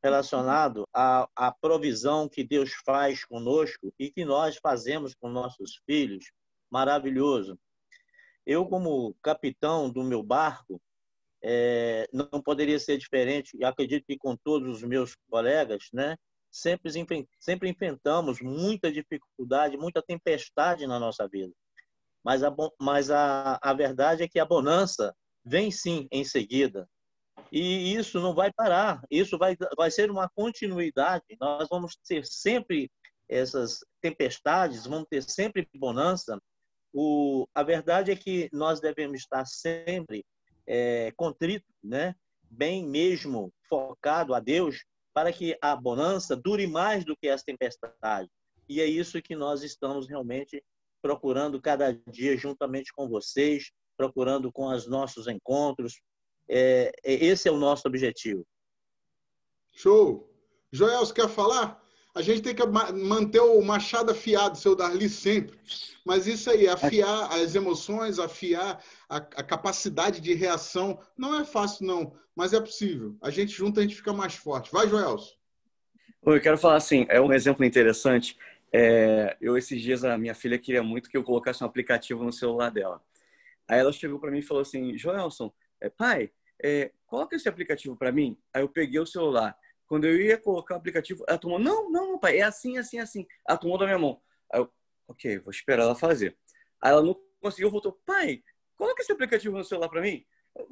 O: relacionado à provisão que Deus faz conosco e que nós fazemos com nossos filhos. Maravilhoso. Eu, como capitão do meu barco, não poderia ser diferente, e acredito que com todos os meus colegas, né? Sempre enfrentamos muita dificuldade, muita tempestade na nossa vida. Mas a verdade é que a bonança vem sim em seguida. E isso não vai parar. Isso vai ser uma continuidade. Nós vamos ter sempre essas tempestades, vamos ter sempre bonança. A verdade é que nós devemos estar sempre contritos, né? Bem mesmo focado a Deus, para que a bonança dure mais do que as tempestades. E é isso que nós estamos realmente procurando cada dia juntamente com vocês, procurando com os nossos encontros. Esse é o nosso objetivo.
A: Show! Joel, você quer falar? A gente tem que manter o machado afiado, seu Darli, sempre. Mas isso aí, afiar as emoções, afiar a capacidade de reação, não é fácil, não. Mas é possível. A gente junto, a gente fica mais forte. Vai, Joelson.
P: Eu quero falar assim, é um exemplo interessante. Esses dias, a minha filha queria muito que eu colocasse um aplicativo no celular dela. Aí ela chegou para mim e falou assim, Joelson, pai, coloca esse aplicativo para mim. Aí eu peguei o celular. Quando eu ia colocar o aplicativo, ela tomou, não, pai, é assim, assim, assim. Ela tomou da minha mão. Aí eu, ok, vou esperar ela fazer. Aí ela não conseguiu, voltou, pai, coloca esse aplicativo no celular para mim.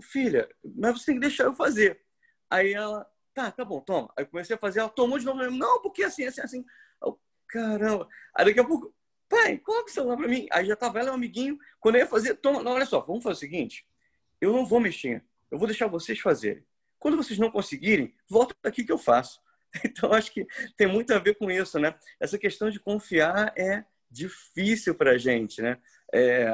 P: Filha, mas você tem que deixar eu fazer. Aí ela, tá bom, toma. Aí eu comecei a fazer, ela tomou de novo. Não, porque assim, assim, assim. Eu, caramba. Aí daqui a pouco, pai, coloca o celular para mim. Aí já tava ela e um amiguinho. Quando eu ia fazer, toma, não, olha só, vamos fazer o seguinte. Eu não vou mexer, eu vou deixar vocês fazerem. Quando vocês não conseguirem, volta aqui que eu faço. Então, acho que tem muito a ver com isso, né? Essa questão de confiar é difícil para a gente, né?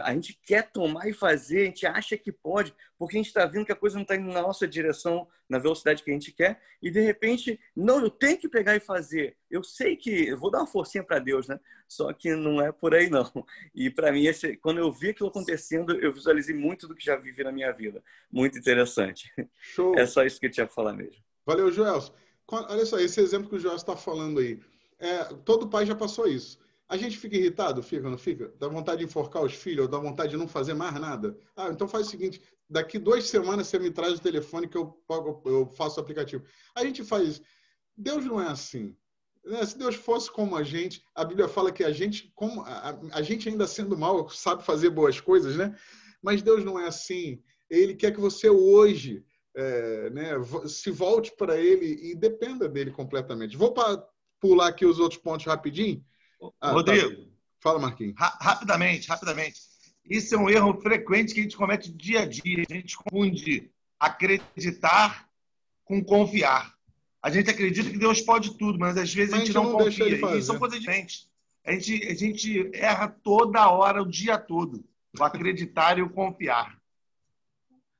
P: A gente quer tomar e fazer, a gente acha que pode, porque a gente está vendo que a coisa não está indo na nossa direção, na velocidade que a gente quer, e de repente, não, eu tenho que pegar e fazer. Eu sei que, eu vou dar uma forcinha para Deus, né? Só que não é por aí, não. E para mim, quando eu vi aquilo acontecendo, eu visualizei muito do que já vivi na minha vida. Muito interessante.
A: Show.
P: É só isso que eu tinha que falar mesmo.
A: Valeu, Joelson. Olha só, esse exemplo que o Joelson está falando aí, todo pai já passou isso. A gente fica irritado? Fica ou não fica? Dá vontade de enforcar os filhos, ou dá vontade de não fazer mais nada? Então faz o seguinte, daqui 2 semanas você me traz o telefone que eu faço o aplicativo. A gente faz isso. Deus não é assim. Né? Se Deus fosse como a gente fala que a gente, como a gente ainda sendo mal, sabe fazer boas coisas, né? Mas Deus não é assim. Ele quer que você hoje né, se volte para Ele e dependa dele completamente. Vou pular aqui os outros pontos rapidinho.
H: Rodrigo.
A: Tá. Fala, Marquinhos.
H: Rapidamente. Isso é um erro frequente que a gente comete dia a dia. A gente confunde acreditar com confiar. A gente acredita que Deus pode tudo, mas às vezes a gente não confia. E são coisas diferentes. A gente erra toda hora, o dia todo. O acreditar e o confiar.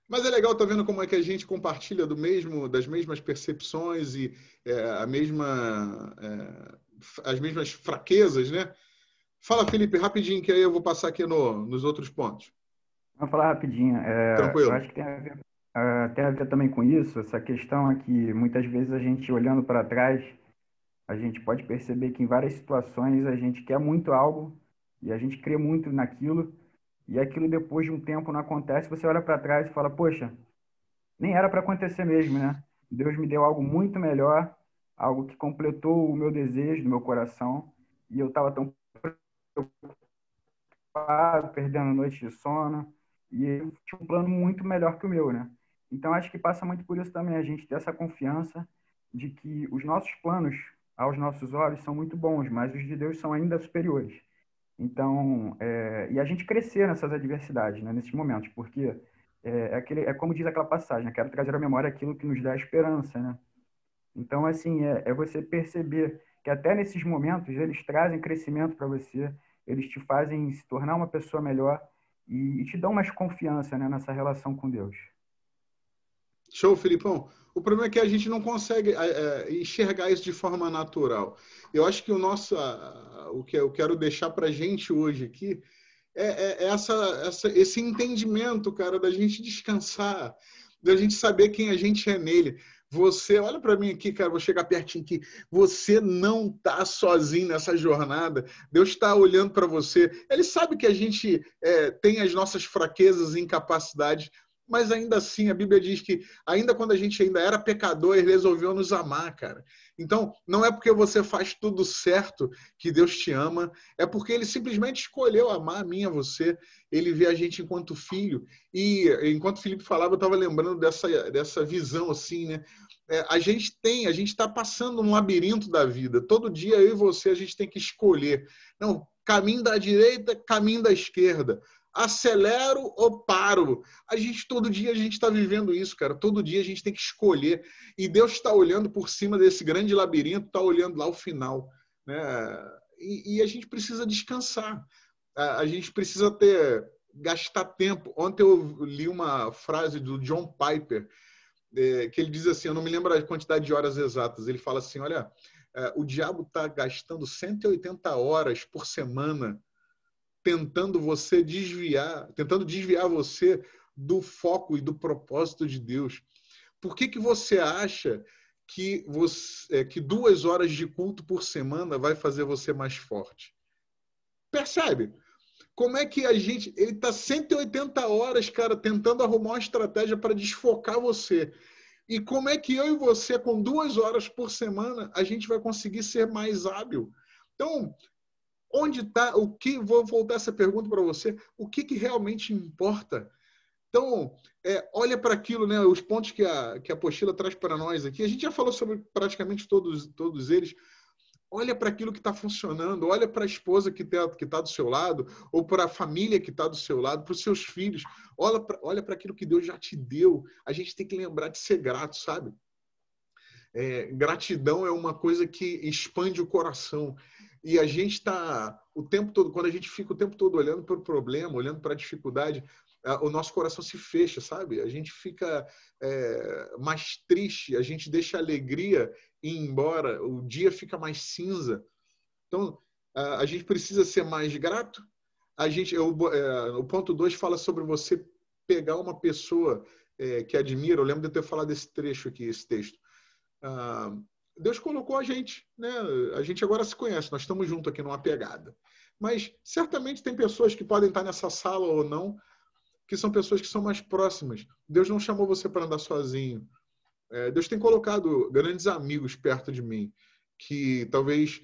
A: Mas é legal estar vendo como é que a gente compartilha das mesmas percepções e as mesmas fraquezas, né? Fala, Felipe, rapidinho, que aí eu vou passar aqui nos outros pontos.
Q: Vou falar rapidinho.
A: Tranquilo.
Q: Eu acho que tem a ver também com isso. Essa questão é que muitas vezes a gente, olhando para trás, a gente pode perceber que em várias situações a gente quer muito algo e a gente crê muito naquilo e aquilo depois de um tempo não acontece. Você olha para trás e fala, poxa, nem era para acontecer mesmo, né? Deus me deu algo muito melhor, algo que completou o meu desejo do meu coração e eu estava tão preocupado, perdendo noite de sono, e ele tinha um plano muito melhor que o meu, né? Então, acho que passa muito por isso também, a gente ter essa confiança de que os nossos planos, aos nossos olhos, são muito bons, mas os de Deus são ainda superiores. Então, e a gente crescer nessas adversidades, né, nesses momentos, porque é como diz aquela passagem, né? Quero trazer à memória aquilo que nos dá esperança, né? Então, assim, é você perceber que até nesses momentos eles trazem crescimento para você, eles te fazem se tornar uma pessoa melhor e te dão mais confiança, né, nessa relação com Deus.
A: Show, Filipão. O problema é que a gente não consegue enxergar isso de forma natural. Eu acho que o que eu quero deixar para a gente hoje aqui esse entendimento, cara, da gente descansar, da gente saber quem a gente é nele. Você, olha para mim aqui, cara, vou chegar pertinho aqui. Você não está sozinho nessa jornada. Deus está olhando para você. Ele sabe que a gente tem as nossas fraquezas e incapacidades, mas ainda assim a Bíblia diz que ainda quando a gente ainda era pecador, Ele resolveu nos amar, cara. Então, não é porque você faz tudo certo que Deus te ama, é porque Ele simplesmente escolheu amar a mim e a você. Ele vê a gente enquanto filho. E enquanto o Felipe falava, eu estava lembrando dessa visão assim, né? A gente está passando um labirinto da vida. Todo dia eu e você a gente tem que escolher. Não, caminho da direita, caminho da esquerda. Acelero ou paro? Todo dia a gente está vivendo isso, cara. Todo dia a gente tem que escolher. E Deus está olhando por cima desse grande labirinto, está olhando lá o final, né? E a gente precisa descansar. A gente precisa gastar tempo. Ontem eu li uma frase do John Piper, que ele diz assim, eu não me lembro a quantidade de horas exatas, ele fala assim, olha, o diabo está gastando 180 horas por semana tentando desviar você do foco e do propósito de Deus. Por que você acha que 2 horas de culto por semana vai fazer você mais forte? Percebe? Como é que ele está 180 horas, cara, tentando arrumar uma estratégia para desfocar você. E como é que eu e você, com 2 horas por semana, a gente vai conseguir ser mais hábil? Então, onde está vou voltar essa pergunta para você, o que realmente importa? Então, olha para aquilo, né, os pontos que a apostila traz para nós aqui. A gente já falou sobre praticamente todos eles. Olha para aquilo que está funcionando, olha para a esposa que está do seu lado, ou para a família que está do seu lado, para os seus filhos. Olha para aquilo que Deus já te deu. A gente tem que lembrar de ser grato, sabe? Gratidão é uma coisa que expande o coração. E a gente está o tempo todo, quando a gente fica o tempo todo olhando para o problema, olhando para a dificuldade, o nosso coração se fecha, sabe? A gente fica mais triste, a gente deixa a alegria ir embora, o dia fica mais cinza. Então, a gente precisa ser mais grato. O ponto 2 fala sobre você pegar uma pessoa que admira. Eu lembro de ter falado desse trecho aqui, esse texto. Deus colocou a gente, né? A gente agora se conhece, nós estamos juntos aqui numa pegada. Mas certamente tem pessoas que podem estar nessa sala ou não, que são pessoas que são mais próximas. Deus não chamou você para andar sozinho. Deus tem colocado grandes amigos perto de mim, que talvez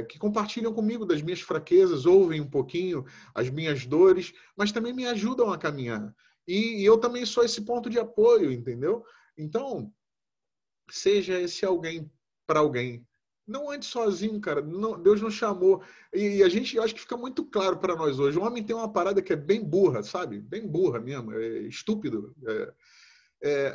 A: que compartilham comigo das minhas fraquezas, ouvem um pouquinho as minhas dores, mas também me ajudam a caminhar. E eu também sou esse ponto de apoio, entendeu? Então, seja esse alguém para alguém. Não ande sozinho, cara. Não, Deus nos chamou. E a gente, eu acho que fica muito claro para nós hoje. O homem tem uma parada que é bem burra, sabe? Bem burra mesmo, estúpido.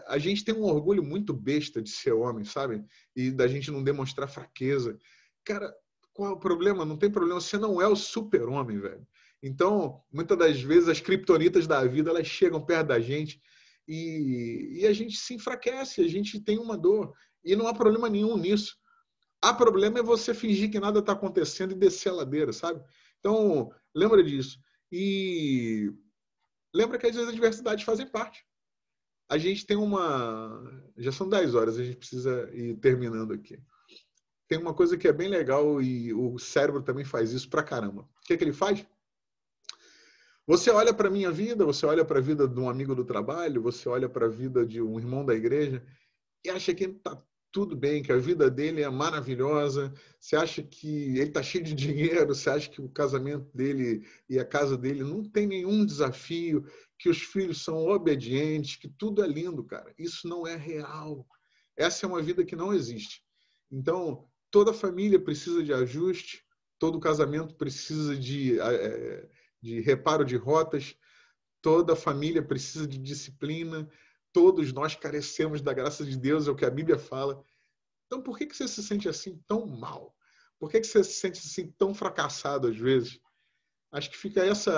A: A gente tem um orgulho muito besta de ser homem, sabe? E da gente não demonstrar fraqueza. Cara, qual é o problema? Não tem problema. Você não é o super-homem, velho. Então, muitas das vezes, as criptonitas da vida, elas chegam perto da gente e a gente se enfraquece, a gente tem uma dor. E não há problema nenhum nisso. Há problema é você fingir que nada está acontecendo e descer a ladeira, sabe? Então, lembra disso. E lembra que às vezes as adversidades fazem parte. A gente tem já são 10 horas, a gente precisa ir terminando aqui. Tem uma coisa que é bem legal e o cérebro também faz isso pra caramba. O que ele faz? Você olha para a minha vida, você olha para a vida de um amigo do trabalho, você olha para a vida de um irmão da igreja e acha que está tudo bem, que a vida dele é maravilhosa, você acha que ele está cheio de dinheiro, você acha que o casamento dele e a casa dele não tem nenhum desafio, que os filhos são obedientes, que tudo é lindo, cara. Isso não é real. Essa é uma vida que não existe. Então, toda família precisa de ajuste, todo casamento precisa de reparo de rotas, toda família precisa de disciplina, todos nós carecemos da graça de Deus, é o que a Bíblia fala. Então, por que você se sente assim tão mal? Por que você se sente assim tão fracassado às vezes? Acho que fica esse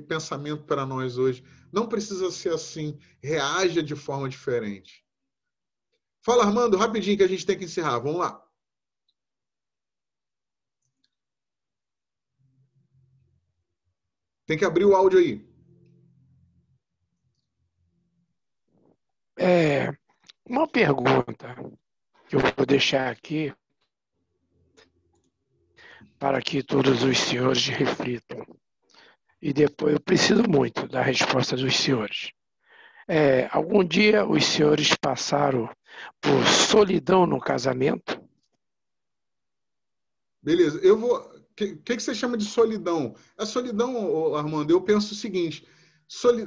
A: pensamento para nós hoje. Não precisa ser assim. Reaja de forma diferente. Fala, Armando, rapidinho que a gente tem que encerrar. Vamos lá. Tem que abrir o áudio aí.
R: Uma pergunta que eu vou deixar aqui para que todos os senhores reflitam. E depois eu preciso muito da resposta dos senhores. Algum dia os senhores passaram por solidão no casamento?
A: Beleza. Eu vou... O que você chama de solidão? A solidão, Armando, eu penso o seguinte.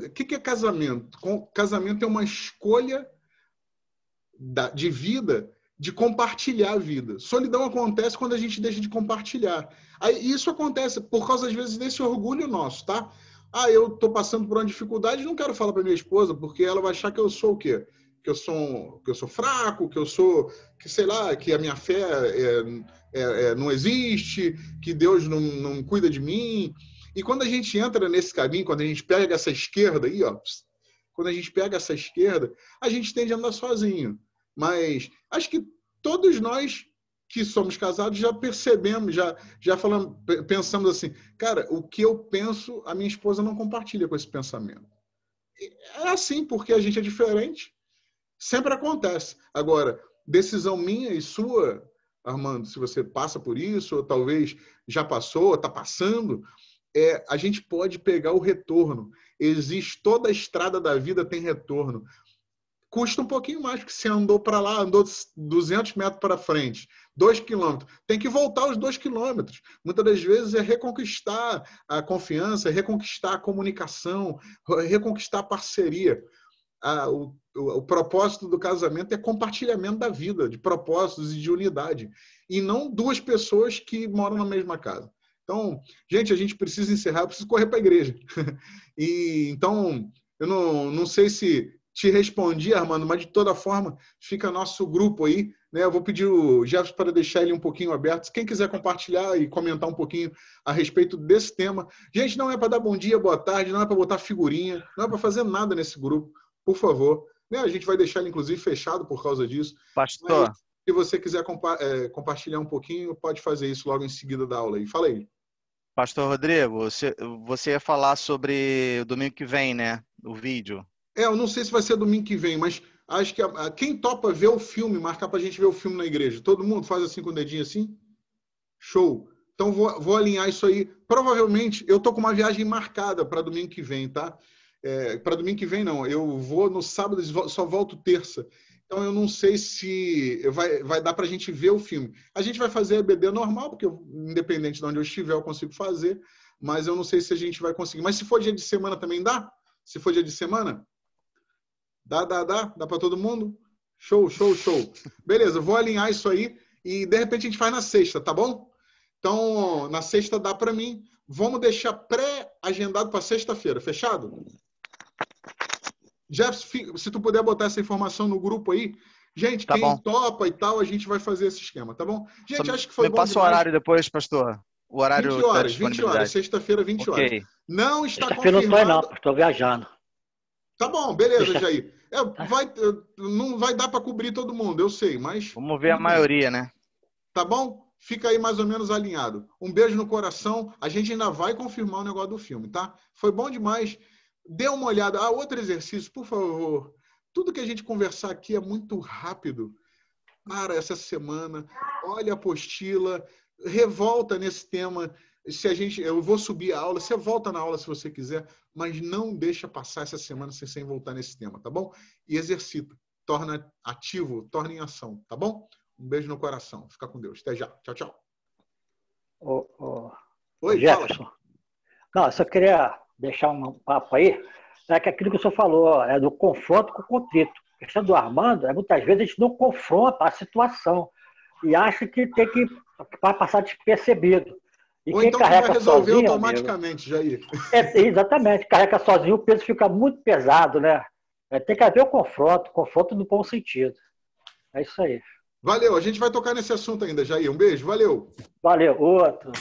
A: O que é casamento? Casamento é uma escolha de vida, de compartilhar a vida. Solidão acontece quando a gente deixa de compartilhar. Aí, isso acontece por causa, às vezes, desse orgulho nosso, tá? Eu estou passando por uma dificuldade e não quero falar para minha esposa, porque ela vai achar que eu sou o quê? Que eu sou fraco, que sei lá, que a minha fé não existe, que Deus não cuida de mim. E quando a gente entra nesse caminho, quando a gente pega essa esquerda aí, ó, quando a gente pega essa esquerda, a gente tende a andar sozinho. Mas acho que todos nós que somos casados já percebemos, já falamos, pensamos assim, cara, o que eu penso, a minha esposa não compartilha com esse pensamento. É assim, porque a gente é diferente. Sempre acontece. Agora, decisão minha e sua, Armando, se você passa por isso, ou talvez já passou, ou está passando, a gente pode pegar o retorno. Existe toda a estrada da vida tem retorno. Custa um pouquinho mais, porque você andou para lá, andou 200 metros para frente, 2 quilômetros. Tem que voltar os 2 quilômetros. Muitas das vezes é reconquistar a confiança, é reconquistar a comunicação, reconquistar a parceria. O propósito do casamento é compartilhamento da vida, de propósitos e de unidade. E não duas pessoas que moram na mesma casa. Então, gente, a gente precisa encerrar, eu preciso correr para a igreja. Então, eu não sei se te respondi, Armando, mas de toda forma, fica nosso grupo aí, né? Eu vou pedir o Jefferson para deixar ele um pouquinho aberto. Quem quiser compartilhar e comentar um pouquinho a respeito desse tema. Gente, não é para dar bom dia, boa tarde, não é para botar figurinha, não é para fazer nada nesse grupo, por favor. Né? A gente vai deixar ele, inclusive, fechado por causa disso.
L: Pastor.
A: Mas, se você quiser compartilhar um pouquinho, pode fazer isso logo em seguida da aula aí. Fala aí.
L: Pastor Rodrigo, você ia falar sobre o domingo que vem, né? O vídeo.
A: Eu não sei se vai ser domingo que vem, mas acho que quem topa ver o filme, marcar pra gente ver o filme na igreja? Todo mundo faz assim com o dedinho assim? Show. Então vou alinhar isso aí. Provavelmente eu tô com uma viagem marcada para domingo que vem, tá? Para domingo que vem não, eu vou no sábado e só volto terça. Então eu não sei se vai dar para a gente ver o filme. A gente vai fazer EBD normal, porque independente de onde eu estiver, eu consigo fazer, mas eu não sei se a gente vai conseguir. Mas se for dia de semana também dá? Se for dia de semana? Dá para todo mundo? Show. Beleza, vou alinhar isso aí e de repente a gente faz na sexta, tá bom? Então, na sexta dá para mim. Vamos deixar pré-agendado para sexta-feira, fechado? Jefferson, se tu puder botar essa informação no grupo aí. Gente,
L: tá
A: quem
L: bom.
A: topa e tal, a gente vai fazer esse esquema, tá bom? Gente,
L: Só
A: acho que foi
L: me
A: bom
L: passa
A: demais.
L: o horário depois, pastor. O horário
A: 20
L: da
A: horas, 20
L: disponibilidade.
A: horas, sexta-feira, 20
L: Ok.
A: horas. Não está
S: Sexta-feira não
A: confirmado.
S: não, estou viajando.
A: Tá bom, beleza,
S: Sexta-
A: Jair. Não vai dar para cobrir todo mundo, eu sei, mas...
L: Vamos ver a maioria, né?
A: Tá bom? Fica aí mais ou menos alinhado. Um beijo no coração. A gente ainda vai confirmar o negócio do filme, tá? Foi bom demais. Dê uma olhada. Outro exercício, por favor. Tudo que a gente conversar aqui é muito rápido. Para essa semana. Olha a apostila. Revolta nesse tema. Eu vou subir a aula. Você volta na aula se você quiser, mas não deixa passar essa semana sem voltar nesse tema, tá bom? E exercita. Torna ativo, torna em ação, tá bom? Um beijo no coração. Fica com Deus. Até já. Tchau, tchau. Oi,
S: Jefferson.
A: fala.
S: Não, eu só queria deixar um papo aí. É que aquilo que o senhor falou, é do confronto com o contrito. A questão do Armando, muitas vezes a gente não confronta a situação e acha que tem que passar despercebido. E
A: Ou
S: quem
A: então tu
S: carrega
A: vai resolver
S: sozinho,
A: automaticamente, Jair.
S: Exatamente. Carrega sozinho, o peso fica muito pesado, né? Tem que haver o confronto no bom sentido. É isso aí.
A: Valeu, a gente vai tocar nesse assunto ainda, Jair. Um beijo, valeu.
S: Valeu, outro.